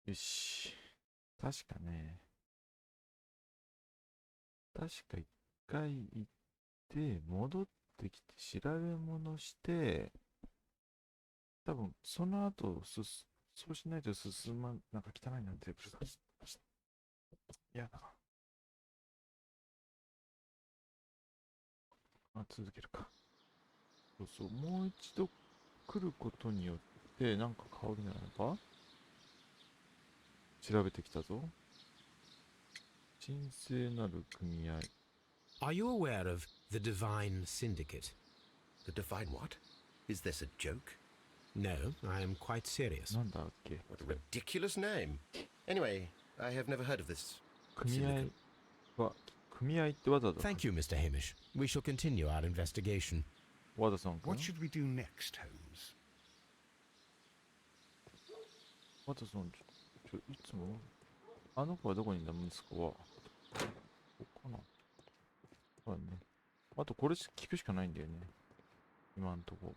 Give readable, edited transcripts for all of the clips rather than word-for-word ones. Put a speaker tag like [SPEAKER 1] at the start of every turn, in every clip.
[SPEAKER 1] よし。確か一回行って、戻ってきて、調べ物して、多分、その後、そうしないと進まん、なんか汚いなテーブルだ。やだ。続けるか。そうそう、もう一度来ることによって、なんか変わるんじゃないのか。調べてきたぞ。神聖なる組合。
[SPEAKER 2] Are you aware of the Divine Syndicate?
[SPEAKER 3] The Divine what? Is this a joke?
[SPEAKER 2] No, I am quite serious.
[SPEAKER 1] なんだっけ。
[SPEAKER 3] What a ridiculous name. Anyway, I have never heard of this.
[SPEAKER 1] 組合ってわざわざ。
[SPEAKER 2] Thank you, Mr. Hamish. We shall continue our investigation.
[SPEAKER 1] 和田さんか。
[SPEAKER 4] What should we do next, Holmes?
[SPEAKER 1] 和田さん、いつもあの子はどこにいた息子は。ここかな。そうだね。あとこれ聞くしかないんだよね。今んとこ。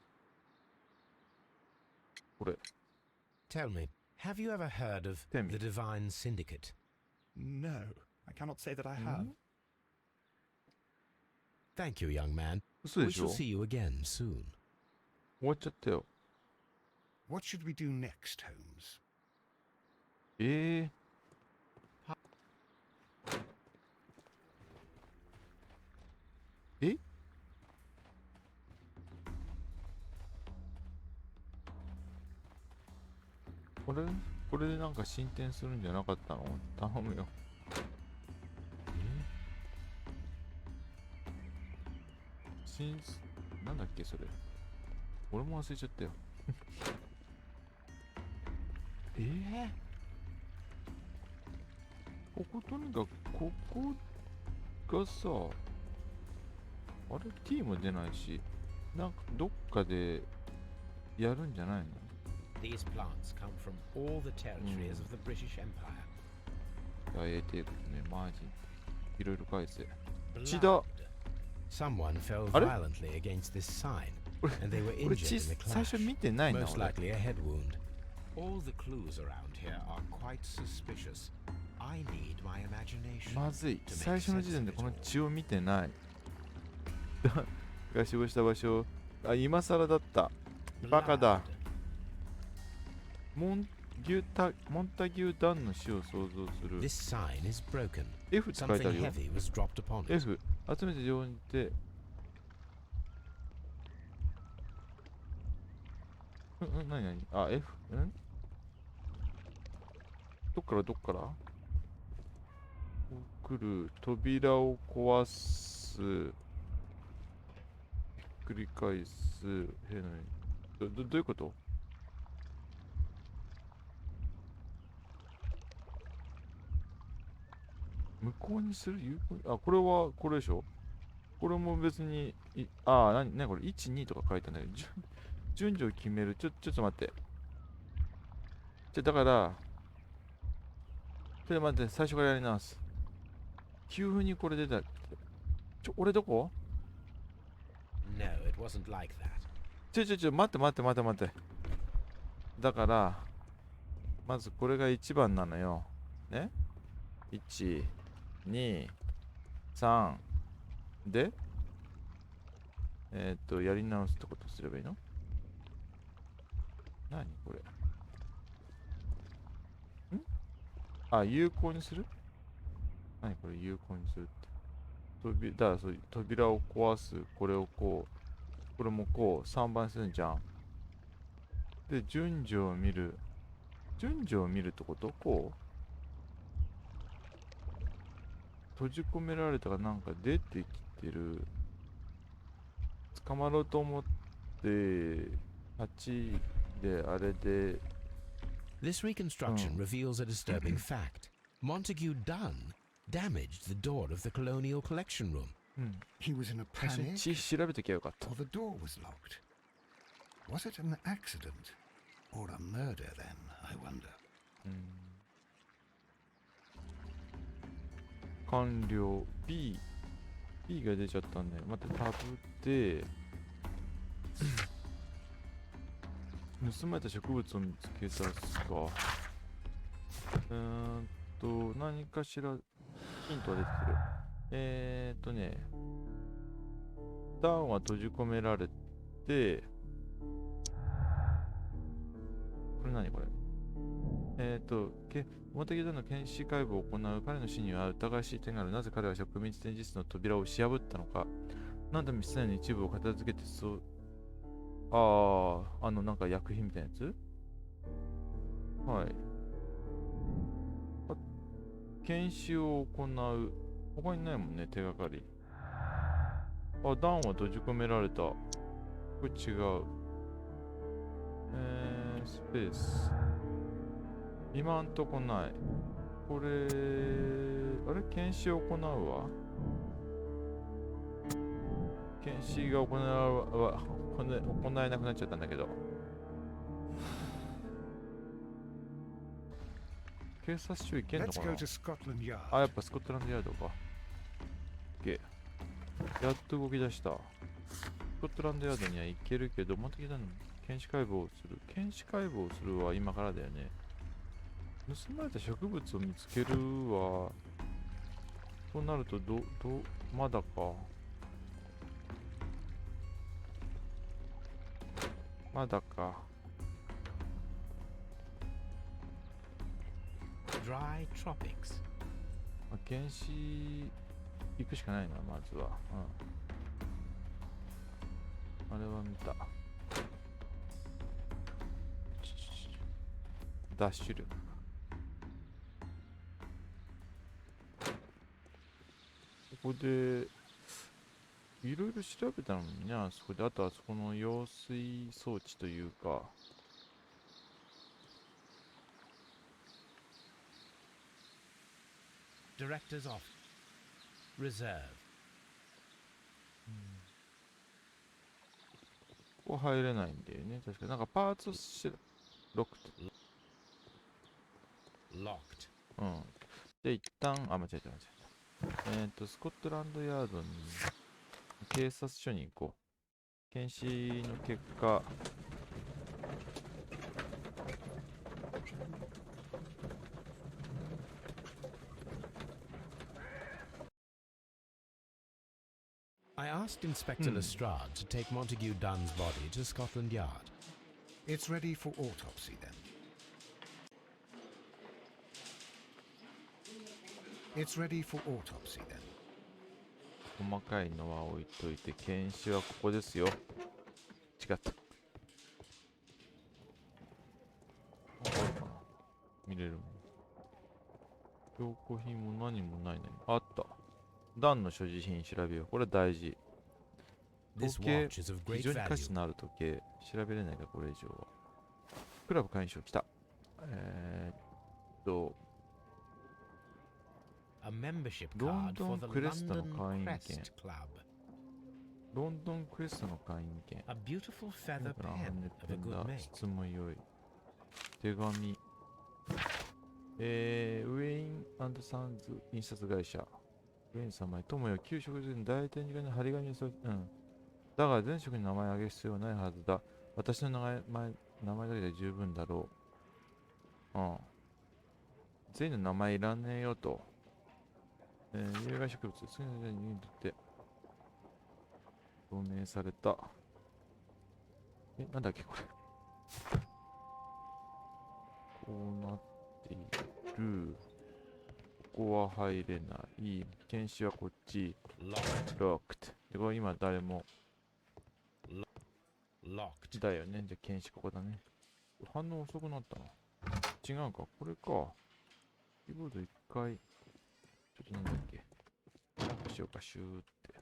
[SPEAKER 1] これ。
[SPEAKER 2] Tell me, have you ever heard of
[SPEAKER 1] Tell me.
[SPEAKER 2] the Divine Syndicate?
[SPEAKER 4] No, I cannot say that I have.
[SPEAKER 2] Thank you, young man.
[SPEAKER 1] 嘘
[SPEAKER 2] We
[SPEAKER 1] でし
[SPEAKER 2] shall
[SPEAKER 1] ょ。
[SPEAKER 2] see you again soon.
[SPEAKER 1] 終わっちゃったよ。
[SPEAKER 4] What should we do next, Holmes? これでなんか進展するんじゃなかったの。頼むよ。なんだっけそれ。俺も忘れちゃったよ。こことにかくここがさ、あれ T も出ないし、なんかどっかでやるんじゃないの。
[SPEAKER 2] These plants come from all the territories of the British Empire.
[SPEAKER 1] 大英帝国ね、マージン。いろいろ返せ。
[SPEAKER 2] Blood.
[SPEAKER 1] 血だ。
[SPEAKER 2] Someone fell
[SPEAKER 1] あれ
[SPEAKER 2] violently against this sign,
[SPEAKER 1] これ
[SPEAKER 2] and they were
[SPEAKER 1] これ
[SPEAKER 2] injured
[SPEAKER 1] 血
[SPEAKER 2] in the
[SPEAKER 1] 最初
[SPEAKER 2] clash.
[SPEAKER 1] 見てないな
[SPEAKER 2] Most
[SPEAKER 1] 俺。
[SPEAKER 2] likely a head wound. All the clues around here are quite suspicious. I need my imagination.
[SPEAKER 1] まずい。
[SPEAKER 2] to make
[SPEAKER 1] 最初の時
[SPEAKER 2] sense
[SPEAKER 1] 点
[SPEAKER 2] of
[SPEAKER 1] で
[SPEAKER 2] it
[SPEAKER 1] この
[SPEAKER 2] all.
[SPEAKER 1] 血を見てない。が死亡した場所。あ、今更だった。バカだ。
[SPEAKER 2] Blood.
[SPEAKER 1] モンタギュダンの死を想像する。
[SPEAKER 2] This sign is broken.
[SPEAKER 1] F って書いてあ
[SPEAKER 2] Something
[SPEAKER 1] るよ。
[SPEAKER 2] heavy was dropped upon it.
[SPEAKER 1] F。集めて情報にて。何あ、F。どっから来る。扉を壊す。ひっくり返す。変な。どういうこと。無効にする有効に。あ、これはこれでしょ。これも別に何これ 1,2 とか書いてない。順序を決める。ちょっと待って。だからちょっと待って、最初からやり直す。急にこれ出た。俺どこ。
[SPEAKER 2] No, it wasn't like that.
[SPEAKER 1] 待って。だからまずこれが1番なのよね。1、2、3でやり直すってことすればいいの。何これ。有効にする。何これ有効にするって。だからそういう扉を壊す。これをこう、これもこう3番するんじゃん。で順序を見るってことこう閉じ込められたかなんか出てきてる。捕まろうと思って8であれで。
[SPEAKER 2] This reconstruction reveals a disturbing fact. Montague Dunn damaged the door of the Colonial Collection Room.
[SPEAKER 4] He was in a
[SPEAKER 1] 最初に
[SPEAKER 4] panic,
[SPEAKER 1] 調べときゃよかった。
[SPEAKER 4] or the door was locked. Was it an accident, or a murder then, I wonder?
[SPEAKER 1] 完了。B が出ちゃったんで、待って、タブで盗まれた植物を見つけ出すか。何かしらヒントが出てくる。ダウンは閉じ込められて、これ何これ表木での検視解剖を行う彼の死には疑わしい点がある。なぜ彼は植民地展示室の扉を押し破ったのか。何度も室内の一部を片付けてなんか薬品みたいなやつ。はい。検視を行う。他にないもんね、手がかり。ダウンは閉じ込められた。これ違う。スペース。今んとこない。これ、あれ検視を行うわ。検視が行えなくなっちゃったんだけど。警察署行けんのかな。やっぱスコットランドヤードか。OK。やっと動き出した。スコットランドヤードには行けるけど、検視解剖をする。検視解剖をするは今からだよね。盗まれた植物を見つけるは、そうなるとまだか。まだか。
[SPEAKER 2] Dry tropics.
[SPEAKER 1] 検視行くしかないな、まずは。あれは見た。ダッシュ力。ここで、いろいろ調べたのにね、あそこで、あとはそこの揚水装置というか、
[SPEAKER 2] Director's Office. Reserve.
[SPEAKER 1] ここ入れないんだよね。確かなんかパーツロック。
[SPEAKER 2] Locked.
[SPEAKER 1] で、一旦、間違えた。スコットランドヤードに、警察署に行こう。検視の結果、
[SPEAKER 2] I asked Inspector Lestrade to take Montague Dunn's body to Scotland Yard.
[SPEAKER 5] It's ready for autopsy then. It's ready for autopsy then.
[SPEAKER 1] 細かいのは置いといて、検視はここですよ。違った。あるかな。見れるもん。証拠品も何もないのに。あった。ダンの所持品調べよう。これ大事。時計、非常に価値のある時計。調べれないか、これ以上は。クラブ会員証来た。
[SPEAKER 2] A membership
[SPEAKER 1] ロン
[SPEAKER 2] card
[SPEAKER 1] ド
[SPEAKER 2] for
[SPEAKER 1] ン
[SPEAKER 2] the
[SPEAKER 1] クレストの
[SPEAKER 2] London
[SPEAKER 1] 会員券。
[SPEAKER 2] Crest Club.
[SPEAKER 1] ロンドンクレストの会員券。
[SPEAKER 2] A beautiful feather
[SPEAKER 1] だから
[SPEAKER 2] pen
[SPEAKER 1] 羽
[SPEAKER 2] of
[SPEAKER 1] ペ
[SPEAKER 2] a
[SPEAKER 1] ン
[SPEAKER 2] good
[SPEAKER 1] だ。
[SPEAKER 2] make.
[SPEAKER 1] 質も良い。手紙。ウェイン&サンズ印刷会社。ウェイン様へ、友よ、旧食事の大展示会の張り紙をだが、前職に名前を挙げる必要はないはずだ。私の名前だけで十分だろう。全員の名前いらねえよと。有害植物、次の時代にとって表明された。なんだっけこれ。こうなっている。ここは入れない。検視はこっち。ロックト。で、これ今誰も。
[SPEAKER 2] Locked.
[SPEAKER 1] だよね。じゃあ検視ここだね。反応遅くなったな。違うか。これか。キーボード一回。ちょっとなんだっけ。どうしようか、シューって。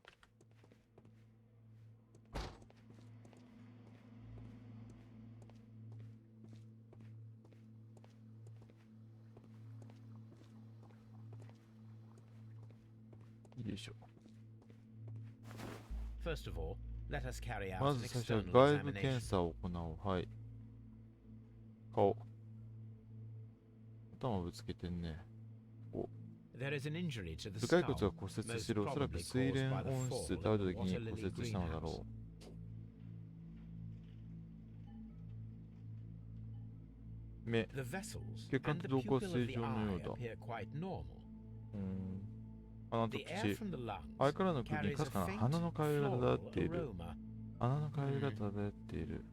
[SPEAKER 1] よいしょ。
[SPEAKER 2] First of all, let us carry out
[SPEAKER 1] ま
[SPEAKER 2] an
[SPEAKER 1] ず最初は
[SPEAKER 2] external
[SPEAKER 1] 外部
[SPEAKER 2] examination.
[SPEAKER 1] 検査を行おう。はい。顔。頭ぶつけてんね。
[SPEAKER 2] There is an injury to the
[SPEAKER 1] 頭蓋骨
[SPEAKER 2] skull,
[SPEAKER 1] が骨折して
[SPEAKER 2] most
[SPEAKER 1] る。おそらく
[SPEAKER 2] probably
[SPEAKER 1] 水
[SPEAKER 2] caused
[SPEAKER 1] 蓮
[SPEAKER 2] by the
[SPEAKER 1] 温
[SPEAKER 2] fall
[SPEAKER 1] 室で
[SPEAKER 2] of
[SPEAKER 1] 倒れ
[SPEAKER 2] the
[SPEAKER 1] た時に
[SPEAKER 2] water
[SPEAKER 1] 骨
[SPEAKER 2] lily
[SPEAKER 1] 折したのだろ
[SPEAKER 2] greenhouse.
[SPEAKER 1] う。目。
[SPEAKER 2] The vessels
[SPEAKER 1] 血管
[SPEAKER 2] and
[SPEAKER 1] と
[SPEAKER 2] the
[SPEAKER 1] 動向
[SPEAKER 2] pupil
[SPEAKER 1] 正
[SPEAKER 2] of the
[SPEAKER 1] 常のよう
[SPEAKER 2] eye
[SPEAKER 1] だ。
[SPEAKER 2] appear quite normal.
[SPEAKER 1] 鼻と
[SPEAKER 2] The air
[SPEAKER 1] 口。
[SPEAKER 2] from the lungs
[SPEAKER 1] 肺からの空気に
[SPEAKER 2] carries
[SPEAKER 1] か
[SPEAKER 2] a
[SPEAKER 1] すかな
[SPEAKER 2] faint
[SPEAKER 1] 鼻の香りが
[SPEAKER 2] floral
[SPEAKER 1] 漂っている。
[SPEAKER 2] aroma.
[SPEAKER 1] 鼻の香りが漂っている。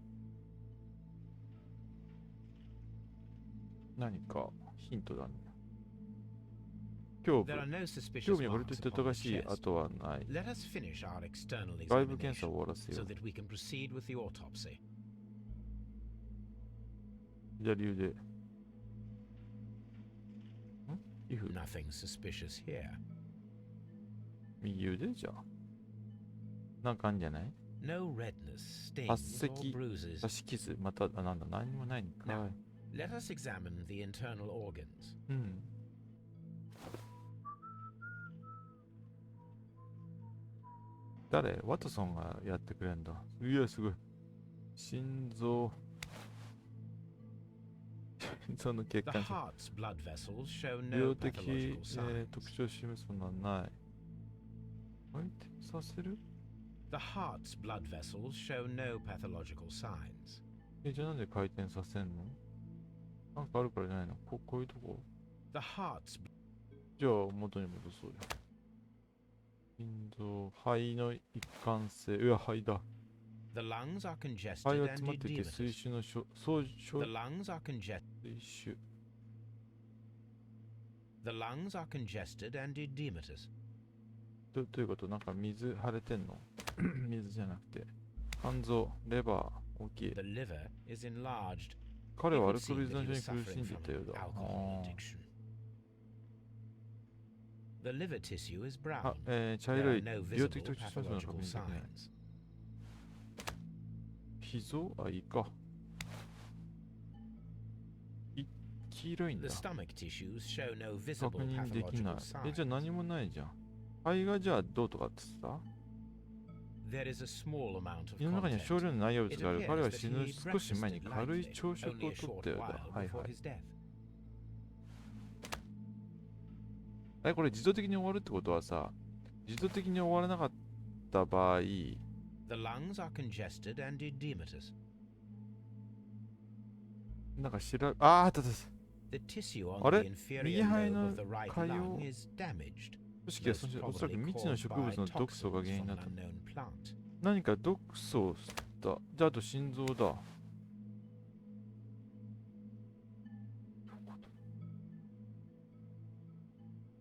[SPEAKER 1] 何かヒントだね。胸部。
[SPEAKER 2] There are no
[SPEAKER 1] 胸
[SPEAKER 2] suspicious
[SPEAKER 1] 部に割と
[SPEAKER 2] marks
[SPEAKER 1] 疑
[SPEAKER 2] upon
[SPEAKER 1] わ
[SPEAKER 2] the
[SPEAKER 1] しい
[SPEAKER 2] chest.
[SPEAKER 1] 跡はない。
[SPEAKER 2] Let us finish our external
[SPEAKER 1] 外部検査
[SPEAKER 2] examination
[SPEAKER 1] を終わらせよ
[SPEAKER 2] so
[SPEAKER 1] う。
[SPEAKER 2] that we can proceed with the autopsy.
[SPEAKER 1] 左腕。皮膚。
[SPEAKER 2] Nothing suspicious here.
[SPEAKER 1] 右腕じゃあ。なんかあんじゃない？
[SPEAKER 2] No redness,
[SPEAKER 1] 発
[SPEAKER 2] stains, or
[SPEAKER 1] 石、
[SPEAKER 2] bruises.
[SPEAKER 1] 刺し傷、また、なんだ、何もないんかい。
[SPEAKER 2] Now, let us examine the internal organs.
[SPEAKER 1] 誰？ワトソンがやってくれんだ。いや、すごい。心臓。心臓の血
[SPEAKER 2] The
[SPEAKER 1] 管。
[SPEAKER 2] heart's blood vessels show
[SPEAKER 1] 病
[SPEAKER 2] no
[SPEAKER 1] 的、
[SPEAKER 2] pathological signs.
[SPEAKER 1] 特徴を示すものはない。回転させる？
[SPEAKER 2] The heart's blood vessels show no pathological signs.
[SPEAKER 1] じゃあなんで回転させんの？なんかあるからじゃないの？こういうとこ？
[SPEAKER 2] The heart's
[SPEAKER 1] じゃあ元に戻そうよ。心臓、肺の一貫性。うわ、肺だ。
[SPEAKER 2] The lungs are congested
[SPEAKER 1] 肺が
[SPEAKER 2] and
[SPEAKER 1] 詰まっていて、水
[SPEAKER 2] edematous.
[SPEAKER 1] 腫の
[SPEAKER 2] The
[SPEAKER 1] 水
[SPEAKER 2] lungs are congested.
[SPEAKER 1] 腫。
[SPEAKER 2] The lungs are congested and edematous.
[SPEAKER 1] どういうこと？なんか水腫れてんの？水じゃなくて。肝臓、レバー、大きい。
[SPEAKER 2] The liver is enlarged.
[SPEAKER 1] 彼
[SPEAKER 2] It
[SPEAKER 1] はア
[SPEAKER 2] would
[SPEAKER 1] ルコール
[SPEAKER 2] seem
[SPEAKER 1] 依
[SPEAKER 2] that
[SPEAKER 1] 存
[SPEAKER 2] he
[SPEAKER 1] 症に
[SPEAKER 2] was
[SPEAKER 1] 苦しん
[SPEAKER 2] suffering
[SPEAKER 1] でい
[SPEAKER 2] from
[SPEAKER 1] たようだ。
[SPEAKER 2] alcohol addiction. The liver tissue is
[SPEAKER 1] あ
[SPEAKER 2] brown.
[SPEAKER 1] 茶
[SPEAKER 2] There
[SPEAKER 1] 色
[SPEAKER 2] are
[SPEAKER 1] い
[SPEAKER 2] no
[SPEAKER 1] 病
[SPEAKER 2] visible
[SPEAKER 1] 的特徴症状の確
[SPEAKER 2] pathological
[SPEAKER 1] 認できない。
[SPEAKER 2] signs.
[SPEAKER 1] 脾臓？あ、いいか。黄色いん
[SPEAKER 2] The
[SPEAKER 1] だ。
[SPEAKER 2] stomach tissues show no
[SPEAKER 1] 確
[SPEAKER 2] visible
[SPEAKER 1] 認できない
[SPEAKER 2] pathological。
[SPEAKER 1] じゃあ
[SPEAKER 2] signs.
[SPEAKER 1] 何もないじゃん。肺がじゃあどうとかって言って
[SPEAKER 2] There is a small amount of
[SPEAKER 1] た？胃の中には
[SPEAKER 2] content.
[SPEAKER 1] 少量の内容物
[SPEAKER 2] It
[SPEAKER 1] がある。
[SPEAKER 2] appears
[SPEAKER 1] 彼は
[SPEAKER 2] that
[SPEAKER 1] 死ぬ
[SPEAKER 2] he
[SPEAKER 1] 少し前に
[SPEAKER 2] breakfasted
[SPEAKER 1] 軽い
[SPEAKER 2] lightly,
[SPEAKER 1] 朝食
[SPEAKER 2] only
[SPEAKER 1] を
[SPEAKER 2] a
[SPEAKER 1] とっ
[SPEAKER 2] short
[SPEAKER 1] たようだ。
[SPEAKER 2] while
[SPEAKER 1] はいは
[SPEAKER 2] before
[SPEAKER 1] い。
[SPEAKER 2] his death.
[SPEAKER 1] これ自動的に終わるってことはさ、自動的に終わらなかった場合、
[SPEAKER 2] The lungs are congested and edematous.
[SPEAKER 1] なんかあった。
[SPEAKER 2] The tissue on
[SPEAKER 1] あれ？
[SPEAKER 2] the inferior
[SPEAKER 1] 右肺
[SPEAKER 2] lobe
[SPEAKER 1] の
[SPEAKER 2] of the right
[SPEAKER 1] 潰瘍
[SPEAKER 2] lung is damaged.
[SPEAKER 1] 組織が損傷、おそらく
[SPEAKER 2] Most
[SPEAKER 1] 未知の
[SPEAKER 2] probably
[SPEAKER 1] 植
[SPEAKER 2] caused
[SPEAKER 1] 物の
[SPEAKER 2] by
[SPEAKER 1] 毒素が
[SPEAKER 2] toxins
[SPEAKER 1] 原因
[SPEAKER 2] from
[SPEAKER 1] だ
[SPEAKER 2] an
[SPEAKER 1] と。
[SPEAKER 2] unknown plant.
[SPEAKER 1] 何か毒素を吸った。じゃああと心臓だ。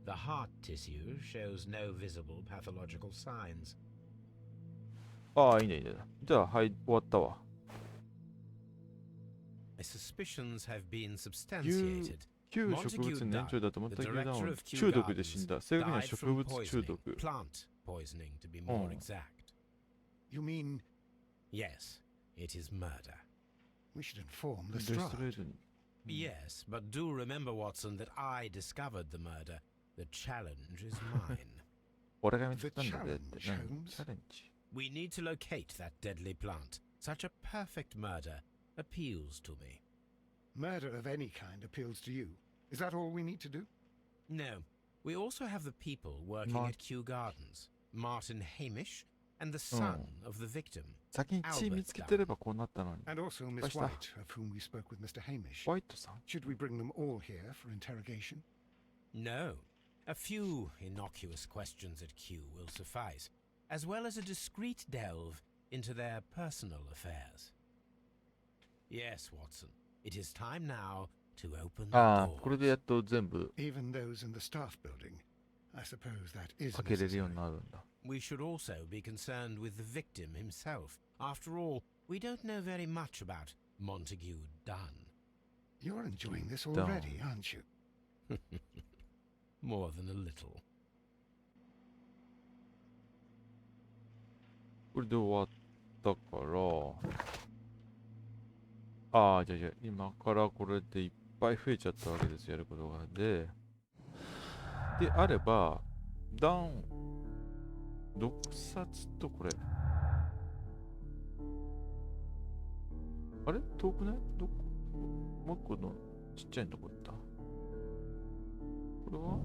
[SPEAKER 2] The heart tissue shows no visible pathological signs.
[SPEAKER 1] ああ、いいね、いいね。じゃあ、はい、終わったわ。
[SPEAKER 2] My suspicions have been
[SPEAKER 1] 旧
[SPEAKER 2] substantiated.
[SPEAKER 1] 旧植物年長だと思っ
[SPEAKER 2] The
[SPEAKER 1] たけど
[SPEAKER 2] director of Kew
[SPEAKER 1] 中毒で死ん
[SPEAKER 2] Gardens
[SPEAKER 1] だ。正確には
[SPEAKER 2] died
[SPEAKER 1] 植
[SPEAKER 2] from
[SPEAKER 1] 物中
[SPEAKER 2] poisoning,
[SPEAKER 1] 毒。
[SPEAKER 2] plant poisoning to be more
[SPEAKER 1] Oh.
[SPEAKER 2] exact.
[SPEAKER 5] You mean
[SPEAKER 2] Yes, it is murder.
[SPEAKER 5] we should inform
[SPEAKER 1] レ
[SPEAKER 5] the
[SPEAKER 1] ストレ
[SPEAKER 5] Strahd?
[SPEAKER 1] ートに。
[SPEAKER 2] Yes, but do remember, Watson, that I discovered the murder. The challenge is mine.
[SPEAKER 1] 俺が見つけたんだぜって。
[SPEAKER 5] The challenge,
[SPEAKER 1] 何？
[SPEAKER 5] Holmes?
[SPEAKER 1] チャレンジ。
[SPEAKER 2] We need to locate that deadly plant. Such a perfect murder appeals to me.
[SPEAKER 5] Murder of any kind appeals to you. Is that all we need to do?
[SPEAKER 2] No, we also have the people working
[SPEAKER 1] Mar-
[SPEAKER 2] at Kew Gardens. Martin Hamish and the son of the victim.
[SPEAKER 1] 先に血見つけてればこうなったのに。
[SPEAKER 5] And also Miss
[SPEAKER 1] Where's that?
[SPEAKER 5] White, of whom we spoke with Mr. Hamish.
[SPEAKER 1] ホワイトさん？
[SPEAKER 5] Should we bring them all here for interrogation?
[SPEAKER 2] No, a few innocuous questions at Kew will suffice, as well as a discreet delve into their personal affairs. Yes, Watson, it is time now to open the
[SPEAKER 1] ああ、
[SPEAKER 2] door.
[SPEAKER 1] これでやっと全部
[SPEAKER 5] Even those in the staff building. I suppose that is
[SPEAKER 1] 開けれるよう
[SPEAKER 5] necessary.
[SPEAKER 1] になるんだ。
[SPEAKER 2] We should also be concerned with the victim himself. After all, we don't know very much about Montague Dunn.
[SPEAKER 5] You're enjoying this
[SPEAKER 1] Don't.
[SPEAKER 5] already, aren't you?
[SPEAKER 2] More than a little.
[SPEAKER 1] これで終わったから、ああ、じゃあ今からこれでいっぱい増えちゃったわけです、やることが。であれば、毒殺とこれ。あれ遠くない？どこ？もう一個のちっちゃいとこ行った。これは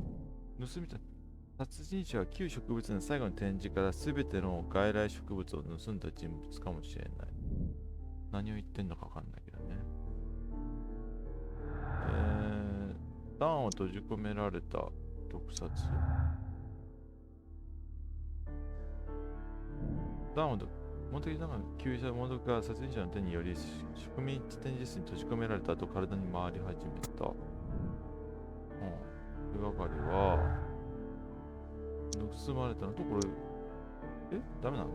[SPEAKER 1] 盗みた。殺人者は旧植物の最後の展示から全ての外来植物を盗んだ人物かもしれない。何を言ってんのかわかんないけどね。段を閉じ込められた毒殺。段を目的ながら救出者が殺人者の手により植民地展示室に閉じ込められた後体に回り始めた。手がかりは盗まれたのとこれダメなの？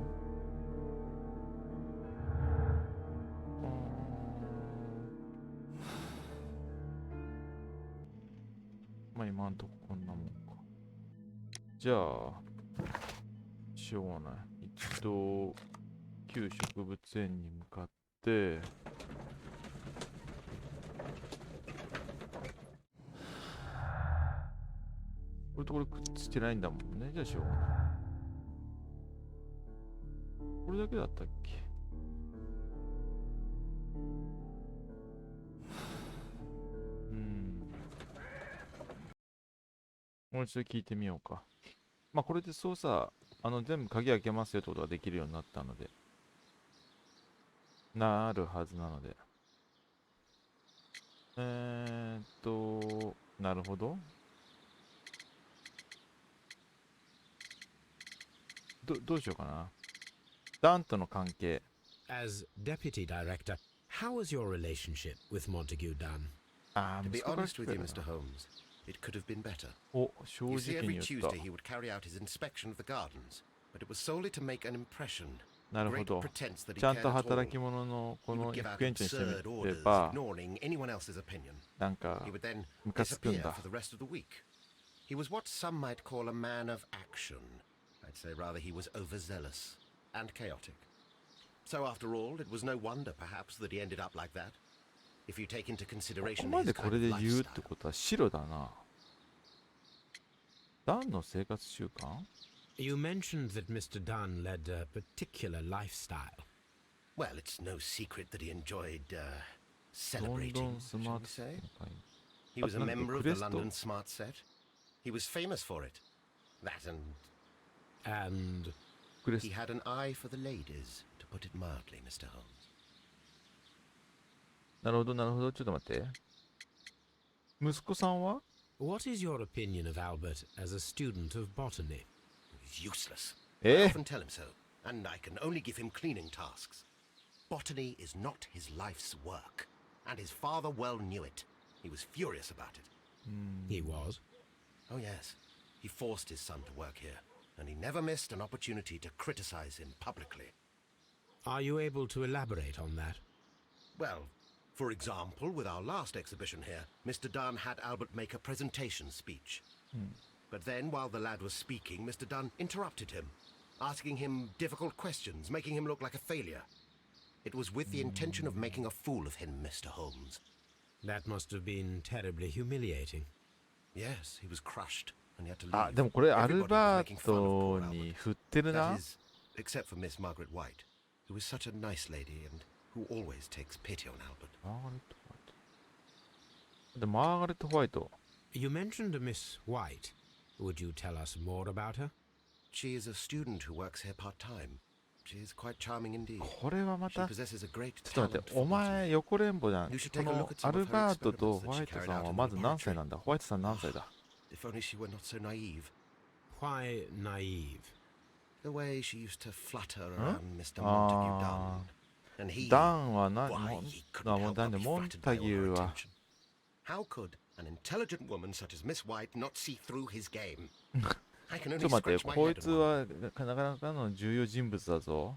[SPEAKER 1] まあ今んとここんなもんか。じゃあしょうがない。一度旧植物園に向かってこれとこれくっつけないんだもんね。じゃあしょうがない。これだけだったっけ？もう一度聞いてみようか。まあこれで操作全部鍵開けますよってことができるようになったのでなるはずなのでなるほど。どうしようかな。ダンとの関係。
[SPEAKER 2] As deputy director, how was your relationship with Montague Dunn?
[SPEAKER 3] To be honest with you, Mr. Holmes, it could have been better.
[SPEAKER 1] お、正
[SPEAKER 3] You see,
[SPEAKER 1] 直に
[SPEAKER 3] every
[SPEAKER 1] 言った。
[SPEAKER 3] Tuesday he would carry out his inspection of the gardens, but it was solely to make an impression.
[SPEAKER 1] なるほ
[SPEAKER 3] Great
[SPEAKER 1] ど。
[SPEAKER 3] pretense that he
[SPEAKER 1] ちゃん
[SPEAKER 3] cared
[SPEAKER 1] と
[SPEAKER 3] at
[SPEAKER 1] 働き
[SPEAKER 3] all.
[SPEAKER 1] 者のこ
[SPEAKER 3] He
[SPEAKER 1] の
[SPEAKER 3] would give out
[SPEAKER 1] 副園長にしてみ
[SPEAKER 3] absurd
[SPEAKER 1] れ
[SPEAKER 3] orders,
[SPEAKER 1] ば
[SPEAKER 3] ignoring anyone else's opinion.
[SPEAKER 1] なんか
[SPEAKER 3] He would then
[SPEAKER 1] ムカつくん
[SPEAKER 3] disappear
[SPEAKER 1] だ。
[SPEAKER 3] for the rest of the week. He was what some might call a man of action. I'd say rather he was overzealous and chaotic. So after all, it was no wonder perhaps that he ended up like that. If you take into
[SPEAKER 1] ここ
[SPEAKER 3] consideration
[SPEAKER 1] ま
[SPEAKER 3] his
[SPEAKER 1] でこ
[SPEAKER 3] kind
[SPEAKER 1] れ
[SPEAKER 3] of
[SPEAKER 1] で言うって
[SPEAKER 3] lifestyle.
[SPEAKER 1] ことは白だな。ダンの生活習慣？
[SPEAKER 2] You mentioned that Mr. Dunn led a particular lifestyle.
[SPEAKER 3] Well, it's no secret that he enjoyed
[SPEAKER 1] ロン
[SPEAKER 3] celebrating,
[SPEAKER 1] ドンス
[SPEAKER 3] shall
[SPEAKER 1] マー
[SPEAKER 3] we
[SPEAKER 1] ト
[SPEAKER 3] say.
[SPEAKER 1] の会。
[SPEAKER 3] He was a
[SPEAKER 1] なんだっけ、
[SPEAKER 3] member of
[SPEAKER 1] クレ
[SPEAKER 3] the
[SPEAKER 1] スト？
[SPEAKER 3] London Smart Set. He was famous for it. That and
[SPEAKER 2] And
[SPEAKER 1] クレス
[SPEAKER 3] he had an eye for the ladies, to put it mildly, Mr. Holmes.
[SPEAKER 1] なるほど、なるほど。ちょっと待って。息子さんは？
[SPEAKER 2] what is your opinion of Albert as a student of botany?
[SPEAKER 3] He's useless. I
[SPEAKER 1] え
[SPEAKER 3] often tell him so, and I can only give him cleaning tasks. Botany is not his life's work, and his father well knew it. He was furious about it.
[SPEAKER 2] He was.
[SPEAKER 3] Oh, yes. He forced his son to work here, and he never missed an opportunity to criticize him publicly.
[SPEAKER 2] Are you able to elaborate on that?
[SPEAKER 3] Well, for example, with our last exhibition here, Mr. Dunn had Albert make a presentation speech. But then, while the lad was speaking, Mr. Dunn interrupted him, asking him difficult questions, making him look like a failure. It was with the intention of making a fool of him, Mr. Holmes.
[SPEAKER 2] That must have been terribly humiliating.
[SPEAKER 3] Yes, he was crushed, and he had to
[SPEAKER 1] あ、
[SPEAKER 3] leave.
[SPEAKER 1] でもこれア
[SPEAKER 3] Everybody
[SPEAKER 1] ル
[SPEAKER 3] was
[SPEAKER 1] バ
[SPEAKER 3] making
[SPEAKER 1] ー
[SPEAKER 3] fun of
[SPEAKER 1] ト
[SPEAKER 3] poor
[SPEAKER 1] に
[SPEAKER 3] Albert.
[SPEAKER 1] 振ってる
[SPEAKER 3] That
[SPEAKER 1] な。
[SPEAKER 3] is, except for Miss Margaret White, who is such a nice lady and who always takes pity on Albert.
[SPEAKER 1] マーガレット・ホワイト。で、マーガレット・ホワイト。
[SPEAKER 2] You mentioned a Miss White. Would you tell us more about her?
[SPEAKER 3] She is a student who works here part-time. She is quite charming indeed.
[SPEAKER 1] これはま
[SPEAKER 3] She
[SPEAKER 1] た、
[SPEAKER 3] possesses a great
[SPEAKER 1] ちょっと待っ
[SPEAKER 3] talent
[SPEAKER 1] て、
[SPEAKER 3] for
[SPEAKER 1] お前
[SPEAKER 3] botany.
[SPEAKER 1] 横連棒じゃん。
[SPEAKER 3] You should
[SPEAKER 1] こ
[SPEAKER 3] take a
[SPEAKER 1] の
[SPEAKER 3] look at
[SPEAKER 1] ア
[SPEAKER 3] some
[SPEAKER 1] ル
[SPEAKER 3] of her
[SPEAKER 1] バートと
[SPEAKER 3] experiments
[SPEAKER 1] ホワイ
[SPEAKER 3] that
[SPEAKER 1] ト
[SPEAKER 3] she
[SPEAKER 1] さん
[SPEAKER 3] carried
[SPEAKER 1] は
[SPEAKER 3] out
[SPEAKER 1] ま
[SPEAKER 3] in
[SPEAKER 1] ず
[SPEAKER 3] the
[SPEAKER 1] 何歳
[SPEAKER 3] laboratory.
[SPEAKER 1] なんだ？ホワイトさん何歳だ？
[SPEAKER 3] If only she were not so naive.
[SPEAKER 2] Why naive?
[SPEAKER 3] The way she used to flutter around Mr. Montague Dunn. And he,
[SPEAKER 1] ダンは何？
[SPEAKER 3] why,
[SPEAKER 1] も
[SPEAKER 3] he
[SPEAKER 1] あ
[SPEAKER 3] couldn't
[SPEAKER 1] もう
[SPEAKER 3] help
[SPEAKER 1] なん
[SPEAKER 3] but
[SPEAKER 1] で
[SPEAKER 3] be
[SPEAKER 1] モン
[SPEAKER 3] flattered
[SPEAKER 1] タ
[SPEAKER 3] by
[SPEAKER 1] ギ
[SPEAKER 3] all
[SPEAKER 1] ュ
[SPEAKER 3] her
[SPEAKER 1] は
[SPEAKER 3] attention. How could an intelligent woman such as Miss White not see through his game? I can
[SPEAKER 1] ちょっと
[SPEAKER 3] only
[SPEAKER 1] 待って、
[SPEAKER 3] scratch my
[SPEAKER 1] こい
[SPEAKER 3] head
[SPEAKER 1] つ
[SPEAKER 3] and wonder.
[SPEAKER 1] はなかなかの重要人物だぞ。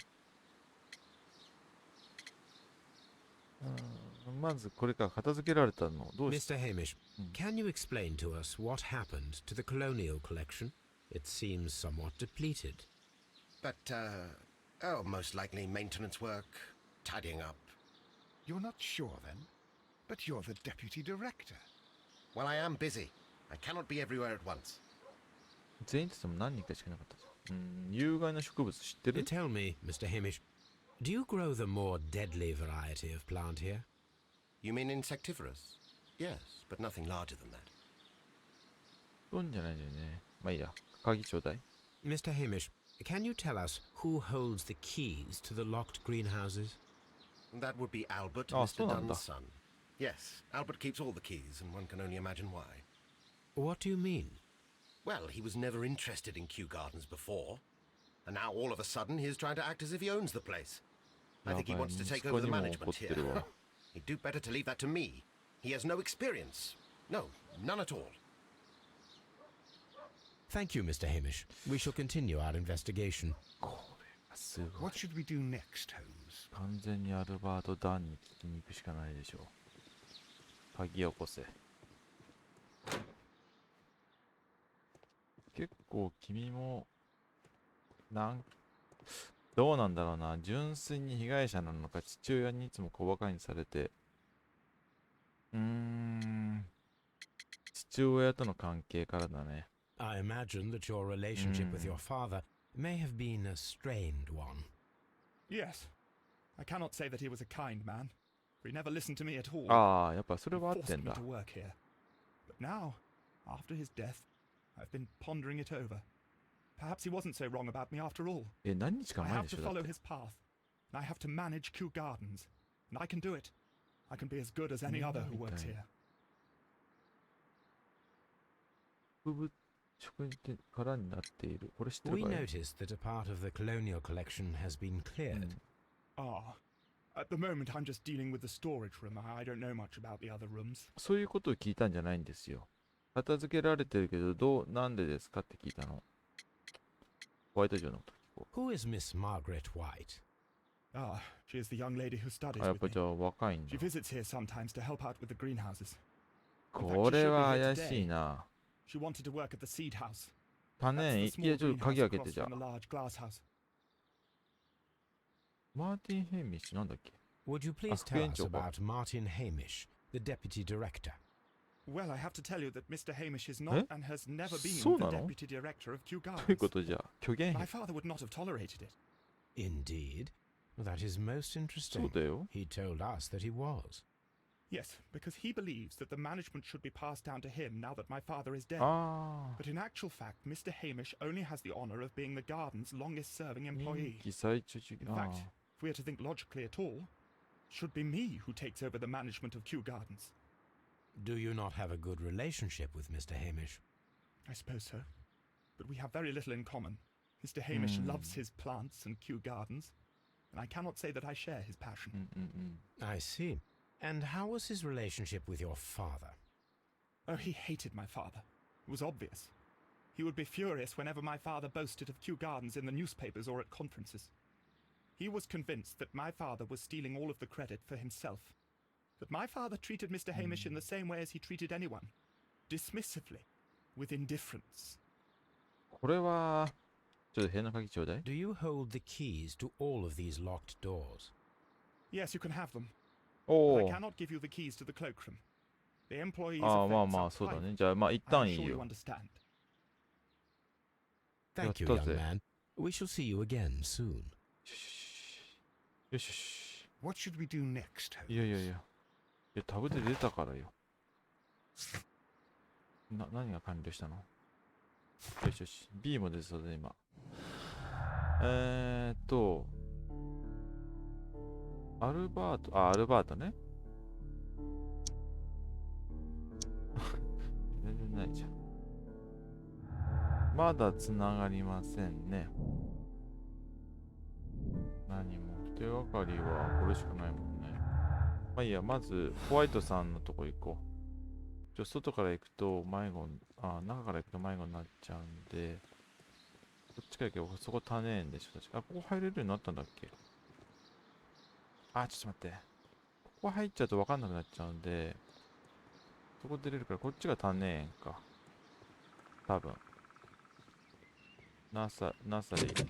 [SPEAKER 1] まずこれから片付けられたのどうし
[SPEAKER 2] Mr. Hamish, can you explain to us what happened to the colonial collection? It seems somewhat depleted.
[SPEAKER 3] But, oh, most likely maintenance work, tidying up.
[SPEAKER 5] You're not sure then? But you're the deputy director.
[SPEAKER 3] Well, I am busy. I cannot be everywhere at once.
[SPEAKER 1] 全員って言っても何人かしかいなかったぞ。有害な植物知ってる？
[SPEAKER 2] Tell me, Mr. Hamish, do you grow the more deadly variety of plant here?
[SPEAKER 3] You mean insectivorous? Yes, but nothing larger than that.
[SPEAKER 1] そうじゃないんだよね。まあいいや。鍵ちょうだい。
[SPEAKER 2] Mr. Hamish, can you tell us who holds the keys to the locked greenhouses?
[SPEAKER 3] That would be Albert,
[SPEAKER 1] Oh,
[SPEAKER 3] Mr.
[SPEAKER 1] soなんだ。
[SPEAKER 3] Dunn's son. Yes, Albert keeps all the keys, and one can only imagine why.
[SPEAKER 2] What do you mean?
[SPEAKER 3] Well, he was never interested in Kew Gardens before. And now all of a sudden he's trying to act as if he owns the place. I think he wants to take over the management here. He'd do better to leave that to me. He has no experience. No, none at all.
[SPEAKER 2] Thank you, Mr. Hamish. We shall continue our investigation.
[SPEAKER 1] これがすごい。
[SPEAKER 5] What should we do next, Holmes?
[SPEAKER 1] 完全にアルバート・ダンに聞きに行くしかないでしょう。鍵起こせ。結構君もどうなんだろうな。純粋に被害者なのか、父親にいつも小馬鹿にされて、父親との関係からだね。
[SPEAKER 2] I imagine that your relationship with your father may have been a strained one.
[SPEAKER 6] Yes. I cannot say that he was a kind man, for he never listened to me at all.
[SPEAKER 1] ああ、やっぱそれ
[SPEAKER 6] He
[SPEAKER 1] はあっ
[SPEAKER 6] forced
[SPEAKER 1] てん
[SPEAKER 6] me
[SPEAKER 1] だ。
[SPEAKER 6] to work here. But now, after his death, I've been pondering it over. Perhaps he wasn't so wrong about me after all.
[SPEAKER 1] 何日か
[SPEAKER 6] I
[SPEAKER 1] 前
[SPEAKER 6] have
[SPEAKER 1] でし
[SPEAKER 6] to
[SPEAKER 1] ょだっ
[SPEAKER 6] follow
[SPEAKER 1] て。
[SPEAKER 6] his path, and I have to manage Kew Gardens. And I can do it. I can be as good as any other who works here.
[SPEAKER 1] 植物食品からになっている。これ知ってる
[SPEAKER 2] We
[SPEAKER 1] かい？
[SPEAKER 2] noticed that a part of the colonial collection has been cleared.
[SPEAKER 6] Ah. At the moment, I'm just dealing with the storage room. I don't know much about the other rooms.
[SPEAKER 1] そういうことを聞いたんじゃないんですよ。片付けられてるけど、なんでですかって聞いたの。ホワイト城のこと聞こ
[SPEAKER 2] Who is Miss Margaret White?
[SPEAKER 6] Ah, she is the young lady who
[SPEAKER 1] う。
[SPEAKER 6] studies
[SPEAKER 1] あ、やっ
[SPEAKER 6] with
[SPEAKER 1] ぱ
[SPEAKER 6] me.
[SPEAKER 1] じゃあ若いんだ
[SPEAKER 6] She。visits here sometimes to help out with the greenhouses.
[SPEAKER 1] これは怪しいな。
[SPEAKER 6] She wanted to work at the seed house.
[SPEAKER 1] 種
[SPEAKER 6] That's
[SPEAKER 1] い
[SPEAKER 6] the
[SPEAKER 1] や、
[SPEAKER 6] small
[SPEAKER 1] ちょっと鍵
[SPEAKER 6] greenhouse
[SPEAKER 1] 開けて
[SPEAKER 6] across
[SPEAKER 1] じゃあ
[SPEAKER 6] from the。large glass house.
[SPEAKER 1] マーティン・ヘイミッシュなんだっけ？
[SPEAKER 2] Would you please tell us about Martin Hamish, the deputy director?
[SPEAKER 6] Well, I have to tell you that Mr. Hamish is
[SPEAKER 1] え？
[SPEAKER 6] not and has never been
[SPEAKER 1] そう
[SPEAKER 6] the
[SPEAKER 1] なの？
[SPEAKER 6] deputy director of Kew
[SPEAKER 1] という
[SPEAKER 6] Gardens.
[SPEAKER 1] ことじゃあ、虚言
[SPEAKER 6] My
[SPEAKER 1] 癖。
[SPEAKER 6] father would not have tolerated it.
[SPEAKER 2] Indeed. That is most
[SPEAKER 1] そう
[SPEAKER 2] interesting.
[SPEAKER 1] だよ。
[SPEAKER 2] He told us that he was.
[SPEAKER 6] Yes, because he believes that the management should be passed down to him now that my father is dead.
[SPEAKER 1] あ
[SPEAKER 6] But in actual fact, Mr. Hamish only has the honor of being the garden's longest-serving
[SPEAKER 1] あ。
[SPEAKER 6] employee.
[SPEAKER 1] 人気最中主義。
[SPEAKER 6] In
[SPEAKER 1] あ
[SPEAKER 6] fact,
[SPEAKER 1] あ。
[SPEAKER 6] if we are to think logically at all, it should be me who takes over the management of Kew Gardens.
[SPEAKER 2] Do you not have a good relationship with Mr. Hamish?
[SPEAKER 6] I suppose so. But we have very little in common. Mr. Hamish loves his plants and Kew Gardens, and I cannot say that I share his
[SPEAKER 1] う
[SPEAKER 6] passion.
[SPEAKER 1] んうんうん。
[SPEAKER 2] I see. And how was his relationship with your father?
[SPEAKER 6] Oh, he hated my father. It was obvious. He would be furious whenever my father boasted of Kew Gardens in the newspapers or at conferences. He was convinced that my father was stealing all of the credit for himself. That my father treated Mr. Hamish in the same way as he treated anyone. Dismissively. With indifference.
[SPEAKER 1] これは、ちょっと変な鍵ちょうだい。
[SPEAKER 2] Do you hold the keys to all of these locked doors?
[SPEAKER 6] Yes, you can have them.
[SPEAKER 1] お
[SPEAKER 6] But I
[SPEAKER 1] お。
[SPEAKER 6] cannot give you the keys to the cloakroom. The employees
[SPEAKER 1] ああ、
[SPEAKER 6] of
[SPEAKER 1] まあ
[SPEAKER 6] Fence
[SPEAKER 1] ま
[SPEAKER 6] are
[SPEAKER 1] あ、そうだ
[SPEAKER 6] private.
[SPEAKER 1] ね。じゃあ、まあ、一
[SPEAKER 6] I'm
[SPEAKER 1] 旦いい
[SPEAKER 6] sure you
[SPEAKER 1] よ。
[SPEAKER 6] understand.
[SPEAKER 2] Thank you, young man. We shall see you again soon.
[SPEAKER 1] よしよし。
[SPEAKER 5] What should we do next,
[SPEAKER 1] い
[SPEAKER 5] Holmes?
[SPEAKER 1] やいやいや。いや、タブで出たからよ。何が完了したの？よしよし。B も出そうだ、今。アルバートね。全然ないじゃん。まだつながりませんね。何も。手がかりはこれしかないもんね。まあいいや、まずホワイトさんのとこ行こう。外から行くと迷子に、中から行くと迷子になっちゃうんで、こっちから行けばそこ種園でしょ、確か。ここ入れるようになったんだっけ？ちょっと待って。ここ入っちゃうと分かんなくなっちゃうんで、そこ出れるから、こっちが種園か。多分。ナサリー。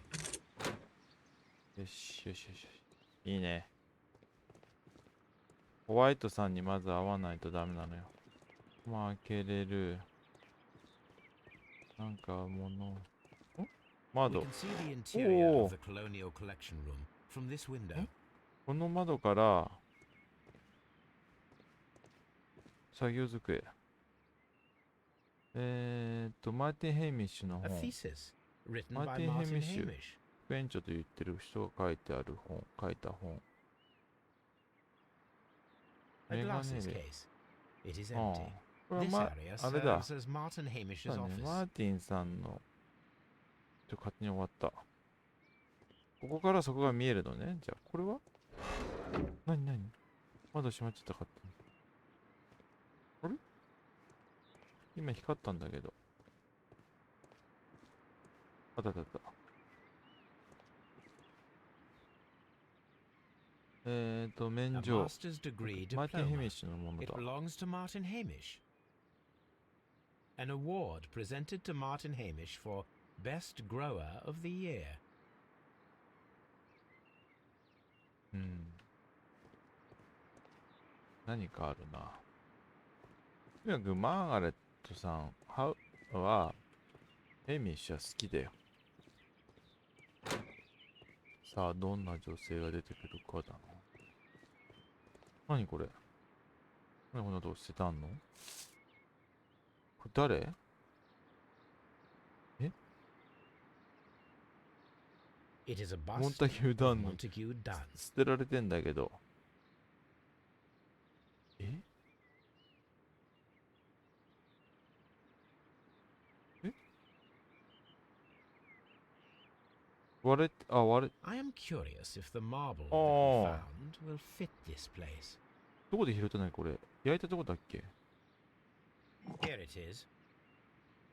[SPEAKER 1] よしよしよし。いいね。ホワイトさんにまず会わないとダメなのよ。まあ開けれる。なんか物。窓。
[SPEAKER 2] We can see the interior of the colonial collection room from this window.
[SPEAKER 1] この窓から作業机。マーティン・ヘイミッシュの
[SPEAKER 2] A
[SPEAKER 1] 本。
[SPEAKER 2] thesis written by
[SPEAKER 1] Martin
[SPEAKER 2] Martin
[SPEAKER 1] Hamish.
[SPEAKER 2] Hamish.
[SPEAKER 1] 副園長と言ってる人が書いてある本、書いた本。
[SPEAKER 2] A
[SPEAKER 1] メガネ
[SPEAKER 2] glasses
[SPEAKER 1] で。
[SPEAKER 2] case. It is
[SPEAKER 1] ああ、
[SPEAKER 2] empty.
[SPEAKER 1] これ
[SPEAKER 2] This
[SPEAKER 1] は
[SPEAKER 2] area
[SPEAKER 1] あれだ。
[SPEAKER 2] serves as Martin Hamish's
[SPEAKER 1] そうね、
[SPEAKER 2] office.
[SPEAKER 1] マーティンさんの。勝手に終わった。ここからそこが見えるのね。じゃあ、これは何窓閉まっちゃったかって。あれ今光ったんだけど。あった。免
[SPEAKER 2] A
[SPEAKER 1] 状。
[SPEAKER 2] master's degree
[SPEAKER 1] マーティン・ヘ
[SPEAKER 2] diploma.
[SPEAKER 1] ミッシュのもの
[SPEAKER 2] It
[SPEAKER 1] だ。
[SPEAKER 2] belongs to Martin Hamish. An award presented to Martin Hamish for Best Grower of the Year.
[SPEAKER 1] うん。何かあるな。とにかくマーガレットさんは、ヘミッシュは好きだよ。さあ、どんな女性が出てくるかだな。何これ？何こんなとこ捨てたんの？これ誰？え？
[SPEAKER 2] It is a
[SPEAKER 1] モン
[SPEAKER 2] bust
[SPEAKER 1] タギュー・
[SPEAKER 2] of
[SPEAKER 1] ダンの
[SPEAKER 2] Montague Dunn.
[SPEAKER 1] 捨てられてんだけど。え？割れ、割れ、
[SPEAKER 2] I am curious if the marble that
[SPEAKER 1] Oh.
[SPEAKER 2] we found will fit this place.
[SPEAKER 1] どこで拾ったのこれ？焼いたとこだっけ？
[SPEAKER 2] Here it is.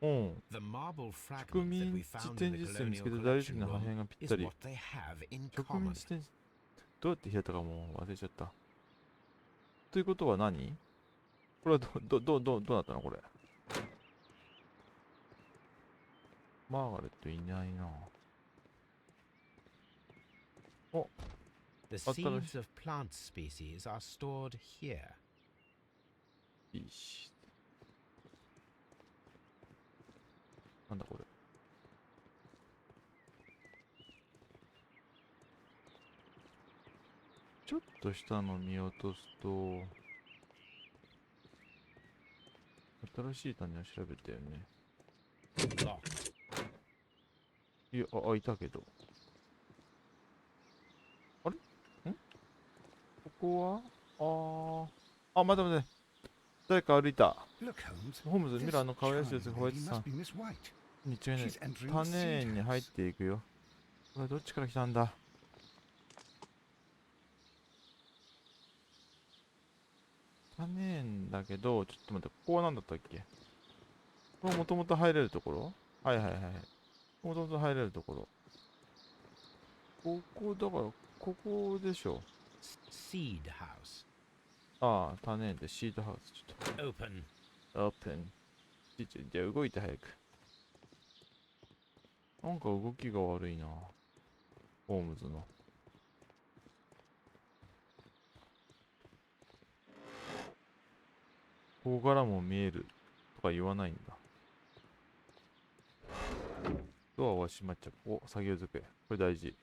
[SPEAKER 1] うん。
[SPEAKER 2] The marble
[SPEAKER 1] 植
[SPEAKER 2] fragment that
[SPEAKER 1] 民
[SPEAKER 2] we
[SPEAKER 1] 地
[SPEAKER 2] found
[SPEAKER 1] 展
[SPEAKER 2] in the
[SPEAKER 1] 示室に見つ
[SPEAKER 2] colonial
[SPEAKER 1] けた大理石
[SPEAKER 2] collection
[SPEAKER 1] の破
[SPEAKER 2] room
[SPEAKER 1] 片がぴっ
[SPEAKER 2] is
[SPEAKER 1] たり。
[SPEAKER 2] what they have in
[SPEAKER 1] 植
[SPEAKER 2] common.
[SPEAKER 1] 民地展示、どうやって拾ったかもう忘れちゃった。ということは何？これはどうなったのこれ？マーガレットいないな。お、
[SPEAKER 2] The
[SPEAKER 1] thought that was-
[SPEAKER 2] seeds of plant species are stored here.
[SPEAKER 1] いいし。なんだこれ。ちょっと下の見落とすと、新しい種を調べたよね。
[SPEAKER 2] Locked.
[SPEAKER 1] いや、いたけど。あれ？ここは待て。誰か歩いた。
[SPEAKER 5] Look, Holmes.
[SPEAKER 1] ホームズ、
[SPEAKER 5] This
[SPEAKER 1] ミラーの可愛らしいやつがホワイ
[SPEAKER 5] charming
[SPEAKER 1] ト
[SPEAKER 5] lady
[SPEAKER 1] さ
[SPEAKER 5] must
[SPEAKER 1] ん
[SPEAKER 5] be Miss White.
[SPEAKER 1] に違いない。
[SPEAKER 5] She's entering
[SPEAKER 1] 種
[SPEAKER 5] the seed
[SPEAKER 1] 園に入っ
[SPEAKER 5] house.
[SPEAKER 1] ていくよ。これどっちから来たんだ？種園だけど、ちょっと待って、ここは何だったっけ？これもともと入れるところ？はい。もともと入れるところ。ここだから、ここでしょ。
[SPEAKER 2] Seed house.
[SPEAKER 1] 種園でシートハウス。ちょっと。
[SPEAKER 2] Open.
[SPEAKER 1] オープン。じゃあ動いて早く。なんか動きが悪いな。ホームズの。ここからも見えるとか言わないんだ。ドアは閉まっちゃう。お、作業机。これ大事。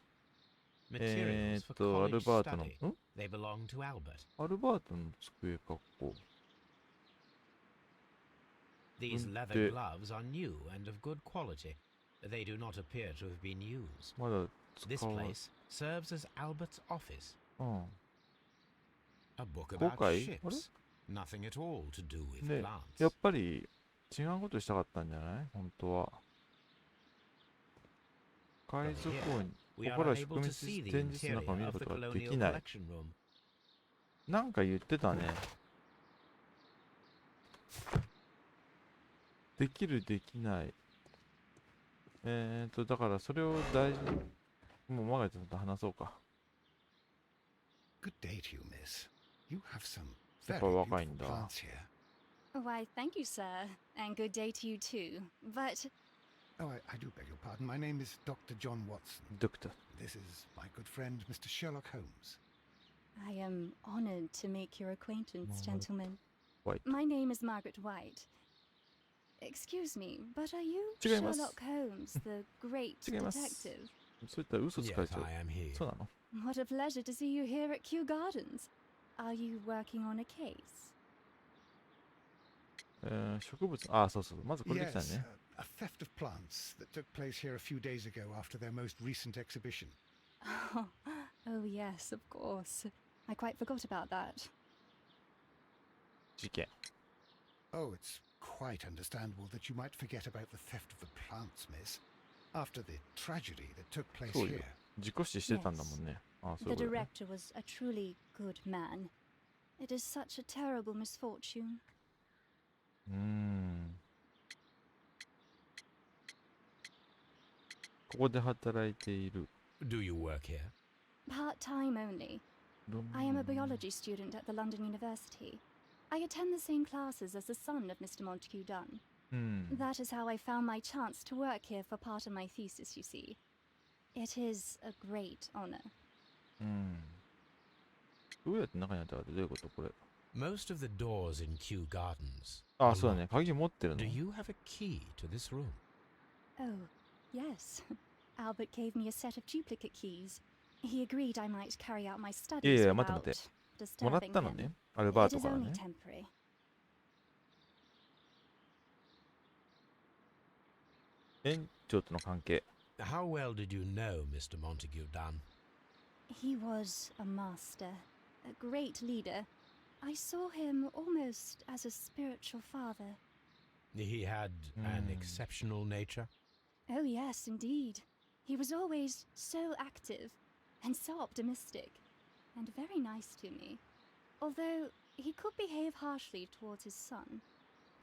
[SPEAKER 2] Materials for
[SPEAKER 1] アル
[SPEAKER 2] college
[SPEAKER 1] バートの、
[SPEAKER 2] study. They belong to Albert.
[SPEAKER 1] アルバートの机か、ここ。
[SPEAKER 2] These
[SPEAKER 1] Mm,
[SPEAKER 2] leather
[SPEAKER 1] the-
[SPEAKER 2] gloves are new and of good quality. They do not appear to have been used.
[SPEAKER 1] まだ
[SPEAKER 2] This
[SPEAKER 1] 使わ
[SPEAKER 2] place serves as Albert's office.
[SPEAKER 1] うん。
[SPEAKER 2] A book
[SPEAKER 1] Okay,
[SPEAKER 2] about
[SPEAKER 1] what?
[SPEAKER 2] ships. Nothing at all to do with
[SPEAKER 1] ね、
[SPEAKER 2] plants.
[SPEAKER 1] やっぱり違うことしたかったんじゃない本当は。海賊王に、
[SPEAKER 2] We
[SPEAKER 1] こ
[SPEAKER 2] are
[SPEAKER 1] こから
[SPEAKER 2] unable
[SPEAKER 1] 植
[SPEAKER 2] to
[SPEAKER 1] 民
[SPEAKER 2] see
[SPEAKER 1] 地
[SPEAKER 2] the
[SPEAKER 1] 展示室の
[SPEAKER 2] interior
[SPEAKER 1] 中を見る
[SPEAKER 2] of
[SPEAKER 1] こ
[SPEAKER 2] the
[SPEAKER 1] とがで
[SPEAKER 2] colonial
[SPEAKER 1] きない。
[SPEAKER 2] collection room.
[SPEAKER 1] なんか言ってたね。できる、できない。だからそれを大事に、もうマガレットさんと話そうか。
[SPEAKER 5] Good day to you, miss. You have some
[SPEAKER 1] やっ
[SPEAKER 5] very
[SPEAKER 1] ぱ若い
[SPEAKER 5] beautiful
[SPEAKER 1] んだ。
[SPEAKER 5] plants here.
[SPEAKER 7] Why, thank you, sir, and good day to you too. But
[SPEAKER 5] Oh, I do beg your pardon. My name is Dr. John Watson.
[SPEAKER 1] ドクター。
[SPEAKER 5] This is my good friend, Mr. Sherlock Holmes.
[SPEAKER 7] I am honored to make your acquaintance,
[SPEAKER 1] Margaret
[SPEAKER 7] gentlemen.
[SPEAKER 1] White.
[SPEAKER 7] My name is Margaret White. Excuse me, but are you
[SPEAKER 1] 違います。
[SPEAKER 7] Sherlock Holmes, the great
[SPEAKER 1] 違います。
[SPEAKER 7] detective?
[SPEAKER 1] そういったら嘘つかれ
[SPEAKER 2] Yes,
[SPEAKER 1] ちゃう。
[SPEAKER 2] I am he.
[SPEAKER 1] そうなの？
[SPEAKER 7] What a pleasure to see you here at Kew Gardens. Are you working on a case?
[SPEAKER 1] 植物、そう。まずこれできた
[SPEAKER 5] Yes,
[SPEAKER 1] ね。
[SPEAKER 5] a theft of plants that took place here a few days ago after their most recent exhibition.
[SPEAKER 7] Oh, yes, of course. I quite forgot about that.
[SPEAKER 1] 事件。
[SPEAKER 5] Oh, it's quite understandable that you might forget about the theft of the plants, miss. After the tragedy that took place
[SPEAKER 1] そうよ
[SPEAKER 5] here.
[SPEAKER 1] 事故死してたんだもんね。ああ、そうい
[SPEAKER 7] The
[SPEAKER 1] うことだね。
[SPEAKER 7] director was a truly good man. It is such a terrible misfortune.
[SPEAKER 1] ここで働いている。
[SPEAKER 2] Do you work here?
[SPEAKER 7] Part-time only.
[SPEAKER 1] どん
[SPEAKER 7] I am a biology student at the London University. I attend the same classes as the son of Mr. Montague Dunn.
[SPEAKER 1] うん。
[SPEAKER 7] That is how I found my chance to work here for part of my thesis, you see. It is a great honor.
[SPEAKER 1] うん。どうやって中に入ったかってどういうことこれ。
[SPEAKER 2] Most of the doors in Kew Gardens.
[SPEAKER 1] あ、
[SPEAKER 2] are
[SPEAKER 1] そうだね。
[SPEAKER 2] locked.
[SPEAKER 1] 鍵持ってるの
[SPEAKER 2] Do。you have a key to this room?
[SPEAKER 7] Oh, yes. Albert gave me a set of duplicate keys. He agreed I might carry out my studies
[SPEAKER 1] いやいや、
[SPEAKER 7] without
[SPEAKER 1] 待って待って。もらっ
[SPEAKER 7] disturbing
[SPEAKER 1] たの
[SPEAKER 7] him.
[SPEAKER 1] ね。アルバー
[SPEAKER 7] It
[SPEAKER 1] ト
[SPEAKER 7] is
[SPEAKER 1] から
[SPEAKER 7] only
[SPEAKER 1] ね。
[SPEAKER 7] temporary.
[SPEAKER 1] 園長との関係。
[SPEAKER 2] How well did you know Mr. Montague Dunn?
[SPEAKER 7] He was a master, a great leader. I saw him almost as a spiritual father.
[SPEAKER 2] He had an exceptional nature.
[SPEAKER 7] Oh, yes, indeed. He was always so active and so optimistic and very nice to me. Although he could behave harshly towards his son.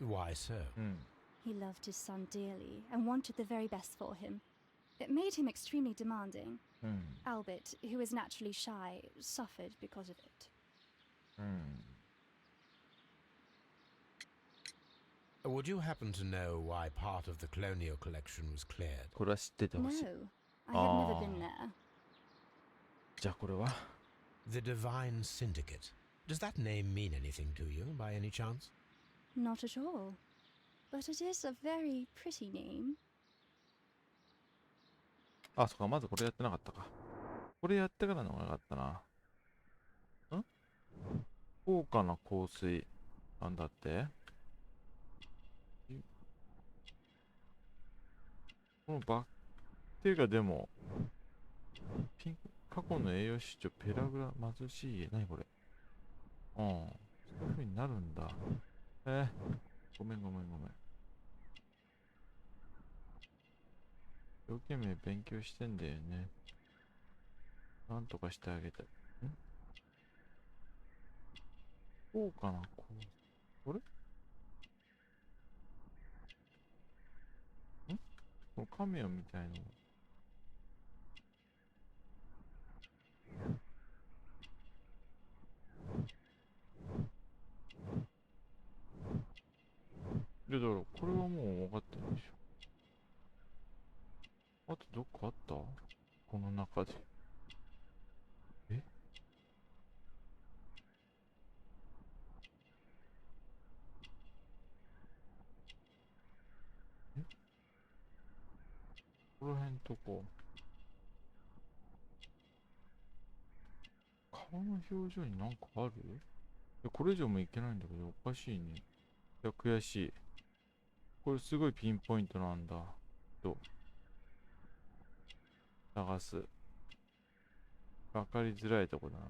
[SPEAKER 2] Why so?
[SPEAKER 1] うん。
[SPEAKER 7] He loved his son dearly and wanted the very best for him. It made him extremely demanding.
[SPEAKER 1] うん。
[SPEAKER 7] Albert, who is naturally shy, suffered because of it.
[SPEAKER 1] うん。
[SPEAKER 2] Would you happen to know why part of the colonial collection was cleared?
[SPEAKER 1] これは知ってて
[SPEAKER 7] No,
[SPEAKER 1] ほしい。
[SPEAKER 7] I have never been there.
[SPEAKER 1] じゃあこれは
[SPEAKER 2] The Divine Syndicate. Does that name mean anything to you, by any chance?
[SPEAKER 7] Not at all. But it is a very pretty name.
[SPEAKER 1] あ、そっか、まずこれやってなかったか。これやってからの方がよかったな。高価な香水。なんだってこのバッテリーがでも、過去の栄養失調、ペラグラ、貧しい家。何これうん。そういう風になるんだ。ごめんごめんごめん。一生懸命勉強してんだよね。なんとかしてあげたい。こうかなこう。あれこのカメオみたいの。で、だから、これはもう分かってるでしょ。あとどっかあったこの中で。この辺とこ顔の表情になんかある？いや、これ以上もいけないんだけど、おかしいね。いや、悔しい。これすごいピンポイントなんだ。探す。わかりづらいとこだな。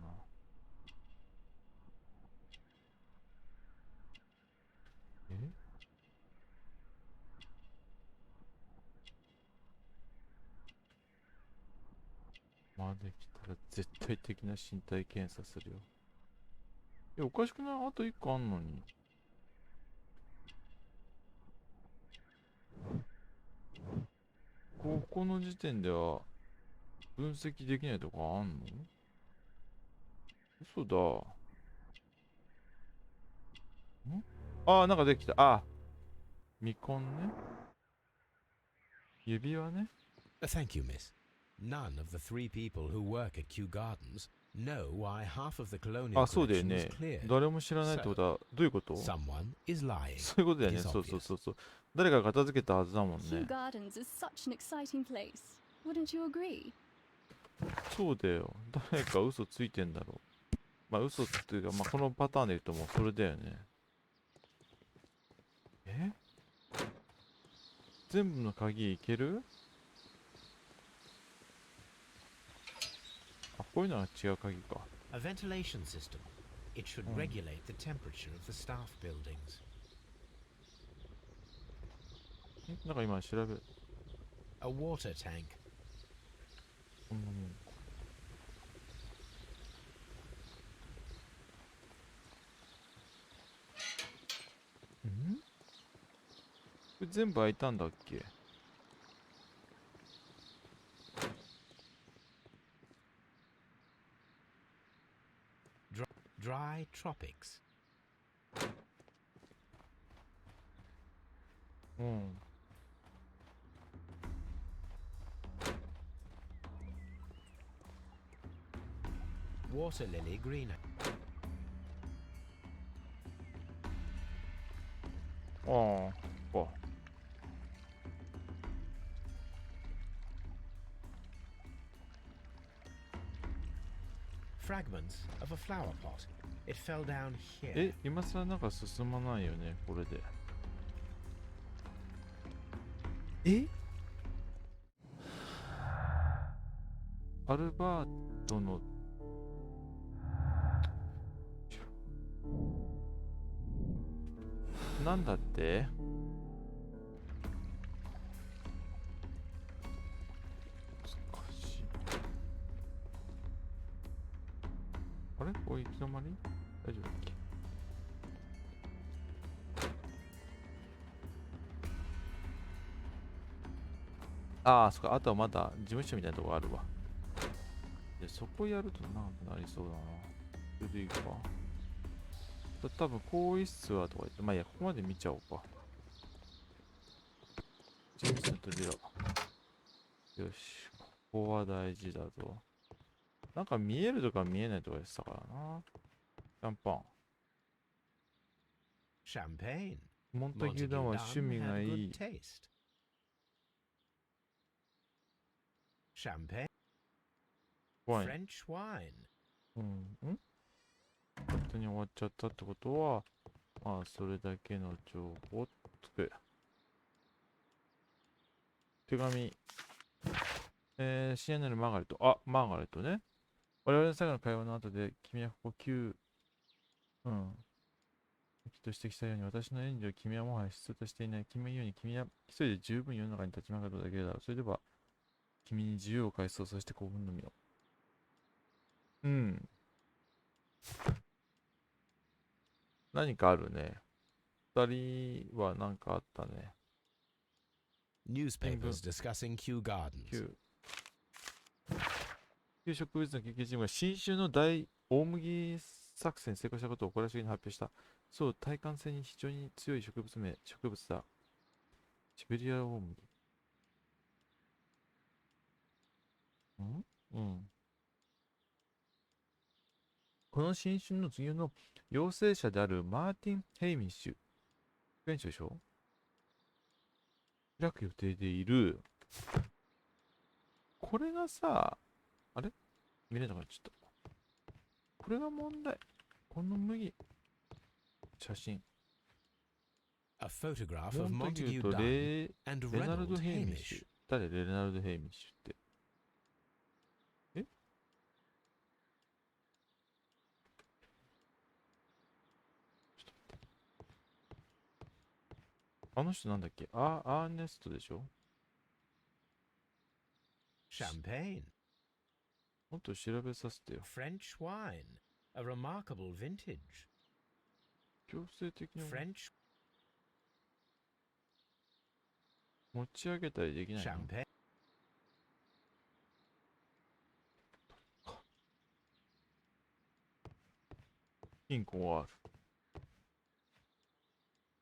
[SPEAKER 1] まで来たら絶対的な身体検査するよ。いや、おかしくない？あと1個あんのに。ここの時点では分析できないとこあんの？嘘だ。なんかできた。未婚ね。指輪ね。
[SPEAKER 2] Thank you, miss. None of the 3 people who work at Kew Gardens know why half of the colonial
[SPEAKER 1] そうだよ
[SPEAKER 2] collection was
[SPEAKER 1] ね。
[SPEAKER 2] cleared.
[SPEAKER 1] 誰も知らないってことはどういうこと？
[SPEAKER 2] Someone is lying.
[SPEAKER 1] そういうことだよね。
[SPEAKER 2] It is
[SPEAKER 1] そうそう
[SPEAKER 2] obvious.
[SPEAKER 1] そうそう。誰かが片付けたはずだもん
[SPEAKER 7] Kew
[SPEAKER 1] ね。
[SPEAKER 7] Gardens is such an exciting place. Wouldn't you agree?
[SPEAKER 1] そうだよ。誰か嘘ついてんだろう。まあ嘘っていうか、まあこのパターンで言うともうそれだよね。全部の鍵いける？こういうのは違う鍵か。
[SPEAKER 2] A ventilation system. It should regulate the temperature of the staff buildings.
[SPEAKER 1] なんか今調べる。
[SPEAKER 2] A water tank.
[SPEAKER 1] こんなもん。ん？これ全部開いたんだっけ？
[SPEAKER 2] Dry tropics.
[SPEAKER 1] うん。
[SPEAKER 2] Water lily green.
[SPEAKER 1] ああ、ここか。
[SPEAKER 2] Fragments of a flower pot. It fell down here.
[SPEAKER 1] え、今更なんか進まないよね、これで。え？アルバートのなんだって？難しい。あれ？これいつの間に？大丈夫だっけ？ああ、そっか。あとはまだ事務所みたいなとこあるわ。で、そこやると長くなりそうだな。それでいいか。多分、更衣室はとか言って、まあいいや、ここまで見ちゃおうか。事務室の扉。よし、ここは大事だぞ。なんか見えるとか見えないとか言ってたからな。シャンパン。
[SPEAKER 2] Champagne.
[SPEAKER 1] モンタギュダンは趣味がいい。
[SPEAKER 2] Champagne.
[SPEAKER 1] ワイン。
[SPEAKER 2] French wine.
[SPEAKER 1] 勝手に終わっちゃったってことは、まあ、それだけの情報をつく。手紙。CNN のマーガレット。あ、マーガレットね。我々の最後の会話の後で、君はここ9、と指摘したように、私の援助を君はもはや必要としていない。君が言うように、君は一人で十分世の中に立ち向かうだけだろう。それでは、君に自由を返そう。そして興奮のみを。何かあるね。二人は何かあったね。
[SPEAKER 2] Newspapers discussing Kew Gardens.
[SPEAKER 1] 旧植物の研究チームが新種の大麦作戦に成功したことをこれは主義に発表した。そう、耐寒性に非常に強い植物だ。シベリア大麦。この新種の次の陽性者であるマーティン・ヘイミッシュ。フレンチでしょ？開く予定でいる。これがさ、あれ？見れなくなっちゃった。これが問題。この麦。写真。
[SPEAKER 2] A photograph
[SPEAKER 1] モ
[SPEAKER 2] of
[SPEAKER 1] ンタギュ
[SPEAKER 2] Montague
[SPEAKER 1] と
[SPEAKER 2] Dunn and
[SPEAKER 1] レナルド・
[SPEAKER 2] Reynold
[SPEAKER 1] ヘイミッシュ。
[SPEAKER 2] Hamish.
[SPEAKER 1] 誰？レナルド・ヘイミッシュって。え？あの人なんだっけ？アーネストでしょ？
[SPEAKER 2] Champagne.
[SPEAKER 1] もっと調べさせてよ。
[SPEAKER 2] French wine. A remarkable vintage.
[SPEAKER 1] 強制的に
[SPEAKER 2] French
[SPEAKER 1] 持ち上げたりできないの？
[SPEAKER 2] champagne.
[SPEAKER 1] 金庫がある。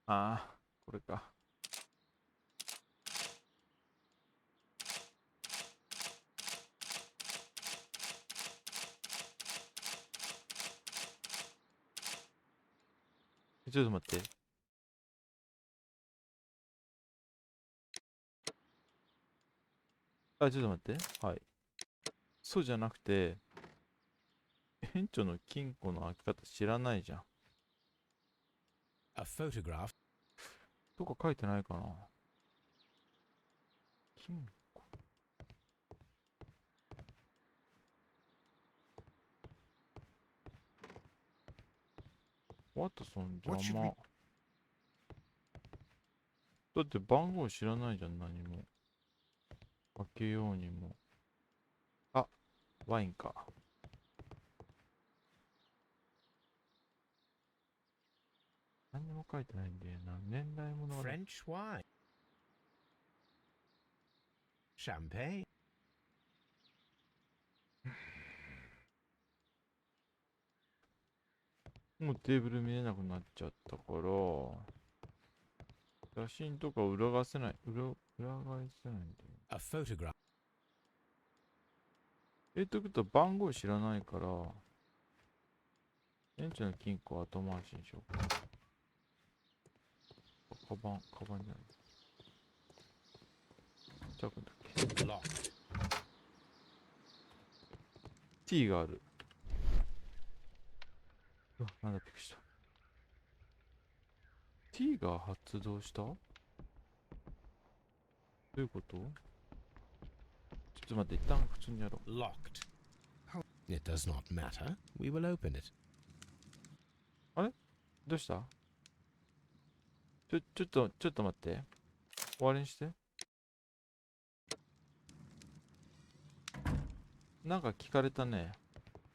[SPEAKER 1] ああ、これか。ちょっと待って。ちょっと待って。はい。そうじゃなくて、園長の金庫の開き方知らないじゃん。
[SPEAKER 2] A photograph.
[SPEAKER 1] どこか書いてないかな？金庫。ワトソン邪魔。だって番号知らないじゃん、何も。開けようにも。あ、ワインか。何にも書いてないんだよな。年代物が。
[SPEAKER 2] French wine. Champagne.
[SPEAKER 1] もうテーブル見えなくなっちゃったから、写真とか裏返せない。裏返せないんだよ。
[SPEAKER 2] A photograph.
[SPEAKER 1] ということは番号知らないから、園長の金庫は後回しにしようか。カバンじゃない。チャックだっけ。
[SPEAKER 2] Locked.
[SPEAKER 1] T がある。うわ、なんだ、びっくりした。T が発動した？どういうこと？ちょっと待って、一旦普通にやろう。
[SPEAKER 2] Locked. It does not matter. We will open it.
[SPEAKER 1] どうした？ちょっと待って。終わりにして。なんか聞かれたね。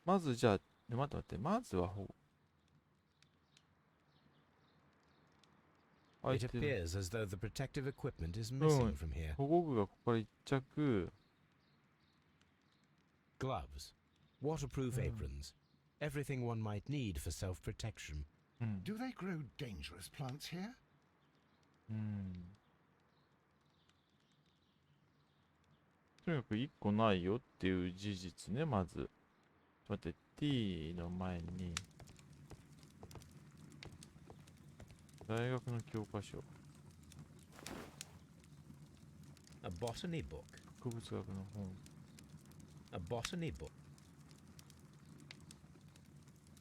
[SPEAKER 1] まずじゃあ、待って。まずは
[SPEAKER 2] It appears as though the protective equipment is missing from here.
[SPEAKER 1] 保護具がここから一着。
[SPEAKER 2] Gloves, waterproof aprons, everything one might need for self-protection.
[SPEAKER 5] Do they grow dangerous plants here?
[SPEAKER 1] とにかく1個ないよっていう事実ね、まず。ちょっと待って、T の前に、大学の教科書。
[SPEAKER 2] A botany book.
[SPEAKER 1] 植物学の本。
[SPEAKER 2] A botany book.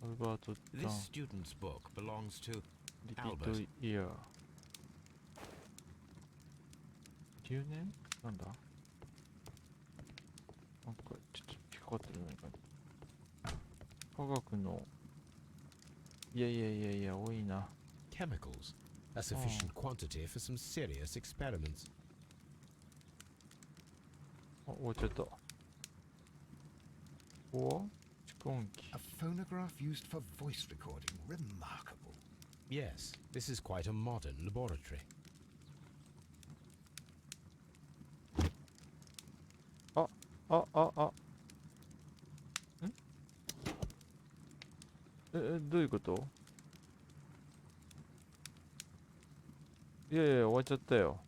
[SPEAKER 1] アルバート・ジャ
[SPEAKER 2] This
[SPEAKER 1] ン、
[SPEAKER 2] student's book belongs to
[SPEAKER 1] リピート・イヤー。留年なんだ？なんかちょっと引っかかってる何か。科学の、いや、多いな。
[SPEAKER 2] chemicals, a sufficient quantity for some serious experiments.
[SPEAKER 1] あ、終わっちゃった。ここは蓄音機。
[SPEAKER 5] A phonograph used for voice recording. Remarkable.
[SPEAKER 2] Yes, this is quite a modern laboratory.
[SPEAKER 1] どういうこと？いや、終わっちゃったよ。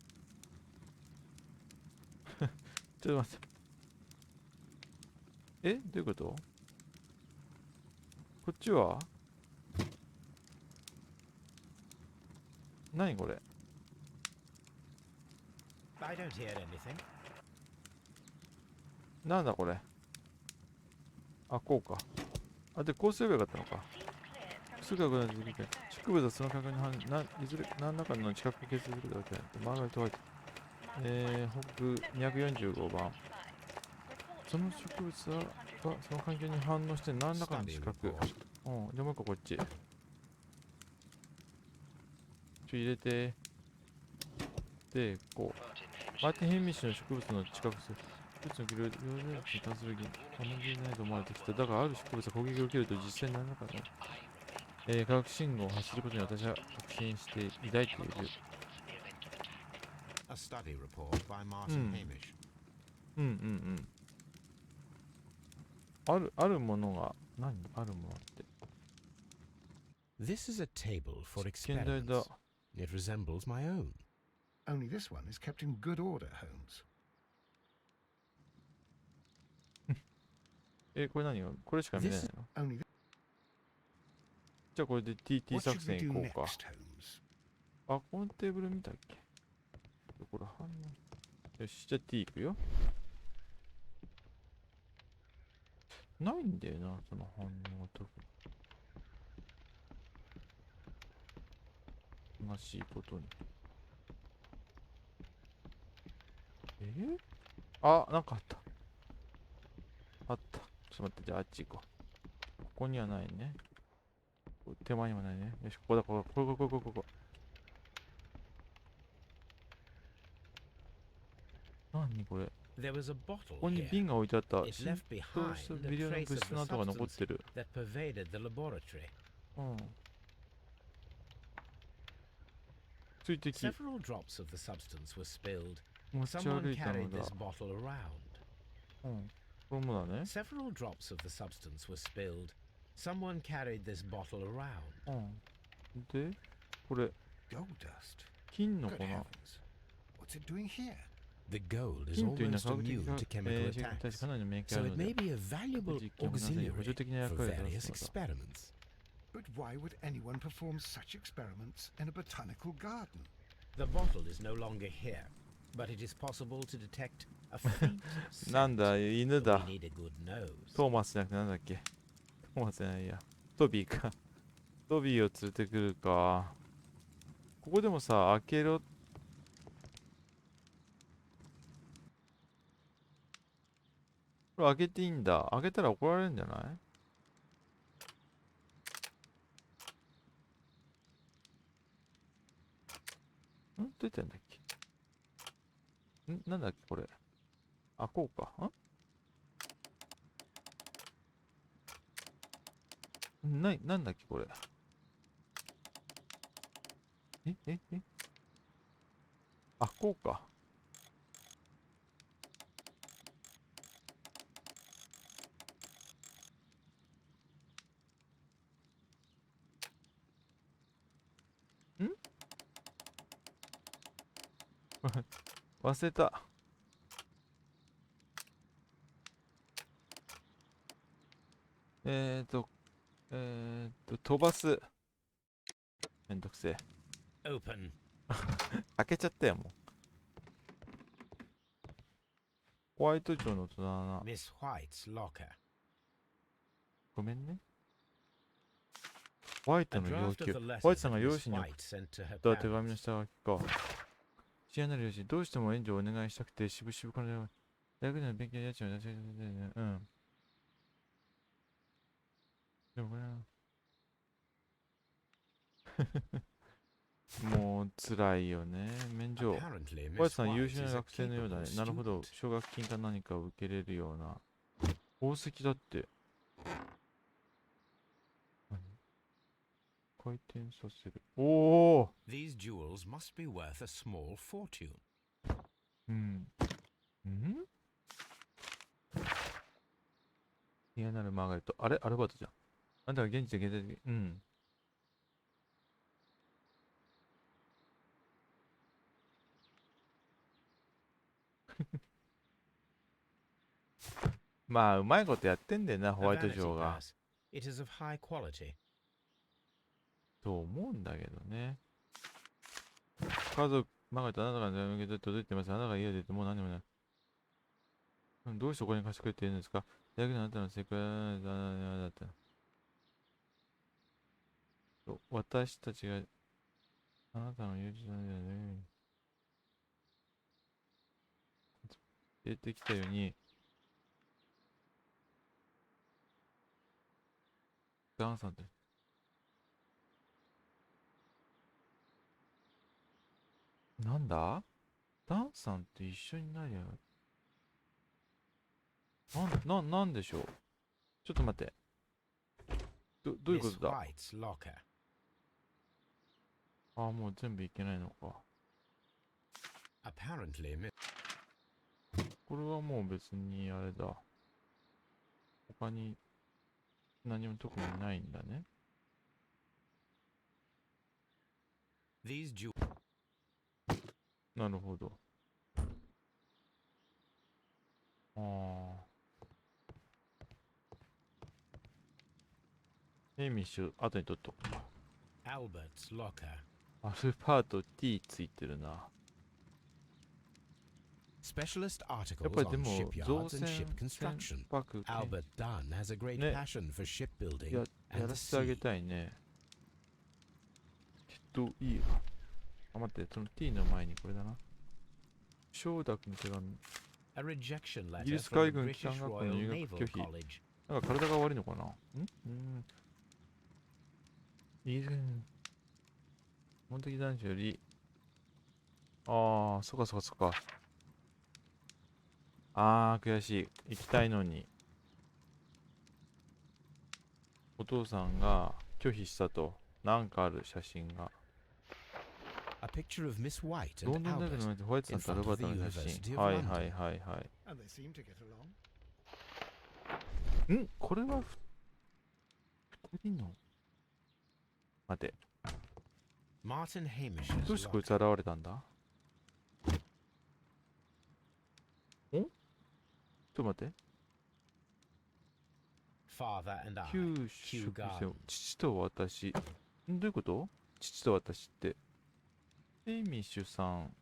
[SPEAKER 1] ちょっと待って。どういうこと？こっちは何これ？
[SPEAKER 2] I don't hear anything.
[SPEAKER 1] なんだこれ？あ、こうか。あ、で、こうすればよかったのか。すぐなくなってきて、植物はその価格にいずれ何らかの近く結することができない。マーガレット・ホワイト。北245番。その植物はその環境に反応して何らかの近く。じゃあもう一個こっち。入れて。で、こう。マーティン・ヘンミッシュの植物の近くする。植物の技量に関する可能でないと思われてきた。だが、ある植物が攻撃を受けると実際に何らかの化学信号を発することに私は確信して抱いている。
[SPEAKER 2] A study report by Martin Hamish.
[SPEAKER 1] あるものが、何？あるものって。
[SPEAKER 2] This is a table for
[SPEAKER 1] 実験台だ。
[SPEAKER 2] experiments. It resembles my own.
[SPEAKER 5] Only this one is kept in good order, Holmes.
[SPEAKER 1] これ何よ？これしか見れないの？
[SPEAKER 5] Only
[SPEAKER 1] じゃあこれで TT
[SPEAKER 5] What
[SPEAKER 1] 作
[SPEAKER 5] should we
[SPEAKER 1] 戦
[SPEAKER 5] do
[SPEAKER 1] 行こう
[SPEAKER 5] next,
[SPEAKER 1] か。
[SPEAKER 5] Holmes?
[SPEAKER 1] あ、このテーブル見たっけ？これ反応。よし、じゃあ T 行くよ。ないんだよな、その反応が特に。悲しいことに。あ、なんかあった。あった。ちょっと待って、じゃああっち行こう。ここにはないね。手前にもないね。よし、ここだ、ここ。何これ。
[SPEAKER 2] There was a
[SPEAKER 1] こ
[SPEAKER 2] bottle
[SPEAKER 1] こに
[SPEAKER 2] here.
[SPEAKER 1] 瓶が置いてあった。
[SPEAKER 2] It
[SPEAKER 1] 浸
[SPEAKER 2] left
[SPEAKER 1] 透
[SPEAKER 2] behind
[SPEAKER 1] した
[SPEAKER 2] a
[SPEAKER 1] 微量の
[SPEAKER 2] trace
[SPEAKER 1] 物
[SPEAKER 2] of
[SPEAKER 1] 質
[SPEAKER 2] the
[SPEAKER 1] の跡が残っ
[SPEAKER 2] substance
[SPEAKER 1] てる。
[SPEAKER 2] that pervaded the laboratory.
[SPEAKER 1] うん。水滴。
[SPEAKER 2] Several drops of the substance were spilled.
[SPEAKER 1] 持ち
[SPEAKER 2] Someone
[SPEAKER 1] 歩いたの
[SPEAKER 2] carried
[SPEAKER 1] だ。
[SPEAKER 2] this bottle around.
[SPEAKER 1] うん。これもだね。
[SPEAKER 2] Several drops of the substance were spilled. Someone carried this bottle around.
[SPEAKER 1] うん。で、これ、
[SPEAKER 5] Gold dust.
[SPEAKER 1] 金の
[SPEAKER 5] Good
[SPEAKER 1] 粉。
[SPEAKER 5] heavens. What's it doing here?
[SPEAKER 2] The gold is
[SPEAKER 1] 金というのは
[SPEAKER 2] almost
[SPEAKER 1] 科学的
[SPEAKER 2] immune
[SPEAKER 1] な
[SPEAKER 2] to chemical
[SPEAKER 1] に対してか
[SPEAKER 2] attacks,
[SPEAKER 1] なりの免疫があ
[SPEAKER 2] so
[SPEAKER 1] る
[SPEAKER 2] it
[SPEAKER 1] の
[SPEAKER 2] may
[SPEAKER 1] で、
[SPEAKER 2] be a valuable
[SPEAKER 1] 実験の中に補助
[SPEAKER 2] auxiliary
[SPEAKER 1] 的な
[SPEAKER 2] for
[SPEAKER 1] 役割を出
[SPEAKER 2] various
[SPEAKER 1] すのだ。
[SPEAKER 2] experiments.
[SPEAKER 5] But why would anyone perform such experiments in a botanical garden?
[SPEAKER 2] The bottle is no longer here, but it is possible to detect a faint
[SPEAKER 1] な
[SPEAKER 2] scent.
[SPEAKER 1] んだ、犬
[SPEAKER 2] We
[SPEAKER 1] だ。
[SPEAKER 2] need a good nose.
[SPEAKER 1] トーマスじゃなくてなんだっけ。トーマスじゃないや。トビーか。トビーを連れてくるか。ここでもさ、開けろ。これ開けていいんだ。開けたら怒られるんじゃない？どうやってやんだっけ？なんだっけこれ。あ、こうか。なんだっけこれ。あ、こうか。忘れた。飛ばす。めんどくせえ。
[SPEAKER 2] Open.
[SPEAKER 1] 開けちゃったよ、もう。ホワイト城の戸だな。
[SPEAKER 2] Miss White's locker.
[SPEAKER 1] ごめんね。ホワイ
[SPEAKER 2] A
[SPEAKER 1] トの要
[SPEAKER 2] draft
[SPEAKER 1] 求。
[SPEAKER 2] of the
[SPEAKER 1] ホワイ
[SPEAKER 2] letter
[SPEAKER 1] トさん
[SPEAKER 2] that
[SPEAKER 1] が両
[SPEAKER 2] Miss
[SPEAKER 1] 親に送
[SPEAKER 2] White sent to her
[SPEAKER 1] った手
[SPEAKER 2] parents.
[SPEAKER 1] 紙の下書きか。知らない両親、どうしても援助をお願いしたくて、しぶしぶから大学での勉強や家賃を出してくれてね。うん。でもこれはもう辛いよね。免除。
[SPEAKER 2] Apparently,
[SPEAKER 1] ホワイ
[SPEAKER 2] Miss
[SPEAKER 1] トさん優
[SPEAKER 2] White
[SPEAKER 1] 秀な
[SPEAKER 2] is a
[SPEAKER 1] 学生のようだね。
[SPEAKER 2] capable
[SPEAKER 1] なるほど。
[SPEAKER 2] student.
[SPEAKER 1] 奨学金か何かを受けれるような。宝石だって。何？回転させる。おお。
[SPEAKER 2] These jewels must be worth a small fortune.
[SPEAKER 1] うん。嫌なるマーガレット。あれアルバートじゃん。あんたが現地で現在的。うん。まあ、うまいことやってんだよな、ホ
[SPEAKER 2] A
[SPEAKER 1] ワイト
[SPEAKER 2] vanity
[SPEAKER 1] 城が。
[SPEAKER 2] purse. It is of high quality.
[SPEAKER 1] と思うんだけどね。家族、マーガレット、あなたが向けて届いてます。あなたが家を出てもう何もない。どうしてお金貸してくれているんですか？大学のあなたのセクハラだった。私たちがあなたの友人なんだよね。出てきたように、ダンさんって。なんだ？ダンさんって一緒になりゃ。なんでしょう？ちょっと待って。どういうこ
[SPEAKER 2] Miss
[SPEAKER 1] とだ？
[SPEAKER 2] White's locker.
[SPEAKER 1] ああ、もう全部いけないのか。
[SPEAKER 2] Apparently, Miss
[SPEAKER 1] これはもう別にあれだ。他に何も特にないんだね。
[SPEAKER 2] these jewels.
[SPEAKER 1] なるほど。ああ。ヘミッシュ、後に取っとくか。
[SPEAKER 2] Albert's locker.
[SPEAKER 1] アルパート T ついてるな。
[SPEAKER 2] Specialist
[SPEAKER 1] やっ
[SPEAKER 2] articles
[SPEAKER 1] ぱりで
[SPEAKER 2] on
[SPEAKER 1] も、造
[SPEAKER 2] shipyards and
[SPEAKER 1] 船
[SPEAKER 2] ship construction.
[SPEAKER 1] 船舶
[SPEAKER 2] Albert Dunn has a great
[SPEAKER 1] ね
[SPEAKER 2] passion for shipbuilding
[SPEAKER 1] や
[SPEAKER 2] and
[SPEAKER 1] ら
[SPEAKER 2] the
[SPEAKER 1] せてあげ
[SPEAKER 2] sea.
[SPEAKER 1] たいね。きっといいよ。あ、待って、その T の前にこれだな。承諾の手紙。
[SPEAKER 2] A rejection
[SPEAKER 1] イギリ
[SPEAKER 2] letter
[SPEAKER 1] ス
[SPEAKER 2] from
[SPEAKER 1] 海
[SPEAKER 2] the
[SPEAKER 1] 軍機
[SPEAKER 2] British
[SPEAKER 1] 関学校
[SPEAKER 2] Royal
[SPEAKER 1] の入
[SPEAKER 2] Naval
[SPEAKER 1] 学拒否。
[SPEAKER 2] College.
[SPEAKER 1] なんか体が悪いのかな？イギリス本的男子より、ああ、そっかそっかそっか。あー、悔しい。行きたいのに。お父さんが拒否したと。なんかある写真が。
[SPEAKER 2] A picture of Miss White
[SPEAKER 1] ロ
[SPEAKER 2] and
[SPEAKER 1] ンドン大学
[SPEAKER 2] Albert
[SPEAKER 1] のホワイトさんとアルバートの写
[SPEAKER 2] in front of the
[SPEAKER 1] 真。
[SPEAKER 2] University of
[SPEAKER 1] はいは
[SPEAKER 2] London.
[SPEAKER 1] いはいはい。
[SPEAKER 5] And they seem to get along.
[SPEAKER 1] んこれは二人の。待て。
[SPEAKER 2] Martin Hamish
[SPEAKER 1] どう
[SPEAKER 2] as
[SPEAKER 1] してこい
[SPEAKER 2] Locke.
[SPEAKER 1] つ現れたんだ。んちょっと待って。
[SPEAKER 2] Father and I.
[SPEAKER 1] 旧
[SPEAKER 2] Kew
[SPEAKER 1] 食
[SPEAKER 2] Gardens.
[SPEAKER 1] 線父と私。どういうこと？父と私って。ヘイミッシュさん。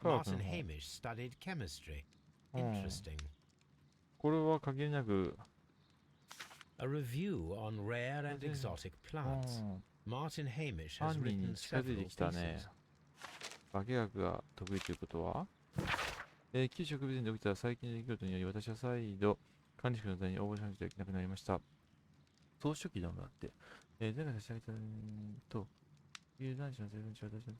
[SPEAKER 1] 科学
[SPEAKER 2] Martin
[SPEAKER 1] の方。
[SPEAKER 2] Hamish studied chemistry.
[SPEAKER 1] うん
[SPEAKER 2] Interesting.
[SPEAKER 1] これは限りなく。
[SPEAKER 2] A review on rare and exotic
[SPEAKER 1] う
[SPEAKER 2] plants.
[SPEAKER 1] ん
[SPEAKER 2] Martin Hamish
[SPEAKER 1] 犯
[SPEAKER 2] has
[SPEAKER 1] 人
[SPEAKER 2] written
[SPEAKER 1] に近づい
[SPEAKER 2] several
[SPEAKER 1] てきたね
[SPEAKER 2] pieces.。
[SPEAKER 1] 化学が得意ということは、旧植物園で起きた最近の出来事により、私は再度、管理職の座に応募しなくちゃいけなくなりました。総書記だもんだって。前回差し上げたと、いう男子の成分値は私の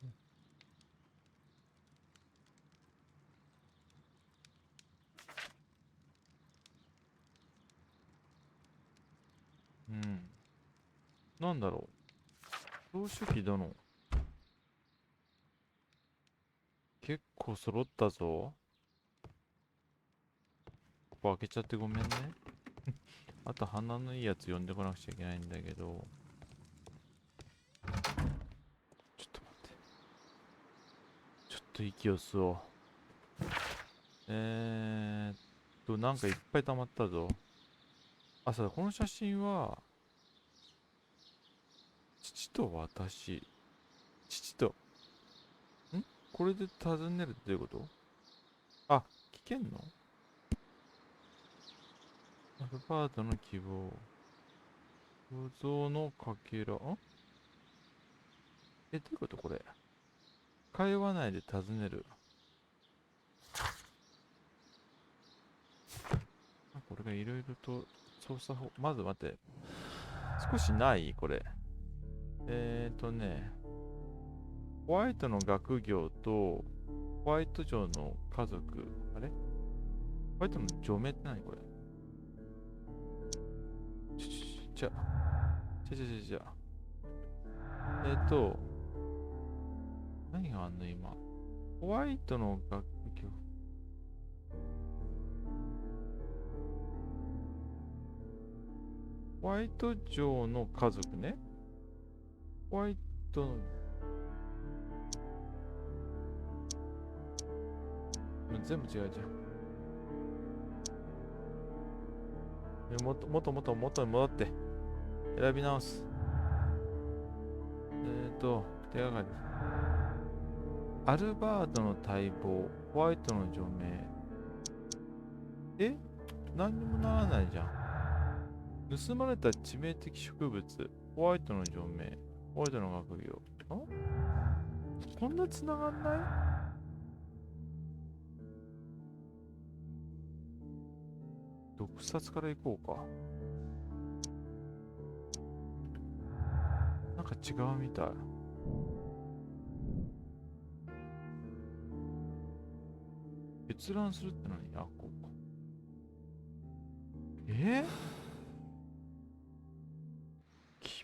[SPEAKER 1] なんだろう。総書記殿。結構揃ったぞ。ここ開けちゃってごめんね。あと鼻のいいやつ呼んでこなくちゃいけないんだけど。ちょっと待って。ちょっと息を吸おう。なんかいっぱい溜まったぞ。あ、そうだ、この写真は、父と私。父と、これで尋ねるってどういうこと？あ、聞けんの？アルバートの希望。想像のかけら。どういうことこれ。会話内で尋ねる。これがいろいろと操作法。まず待って。少しないこれ。ホワイトの学業と、ホワイト城の家族。あれ？ホワイトの除名って何これ？じゃ何があんの今。ホワイトの学業。ホワイト城の家族ね。ホワイトの、全部違うじゃん。もっとに戻って。選び直す。手がかり。アルバートの待望、ホワイトの除名。何にもならないじゃん。盗まれた致命的植物、ホワイトの除名、ホワイトの学業。こんな繋がんない？毒殺から行こうか。なんか違うみたい。閲覧するって何？あ、こうか。厳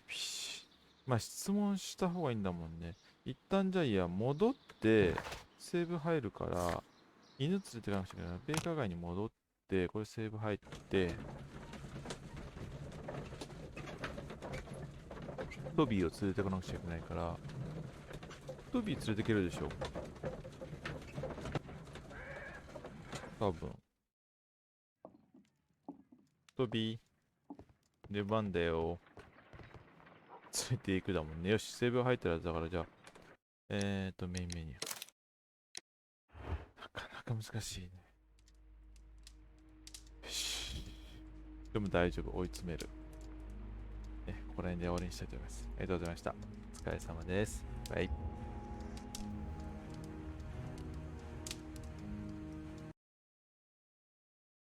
[SPEAKER 1] しい。まあ質問した方がいいんだもんね。一旦じゃあいや、戻って、セーブ入るから、犬連れてかなくちゃいけない。ベーカー街に戻って、これセーブ入って、トビーを連れてかなくちゃいけないから、トビー連れてけるでしょ。多分。トビー、出番だよ。連れていくだもんね。よし、セーブ入ったらだからじゃあ、メインメニュー。なかなか難しいね。よし。でも大丈夫、追い詰める。ここら辺で終わりにしたいと思います。ありがとうございました。お疲れ様です。バイ。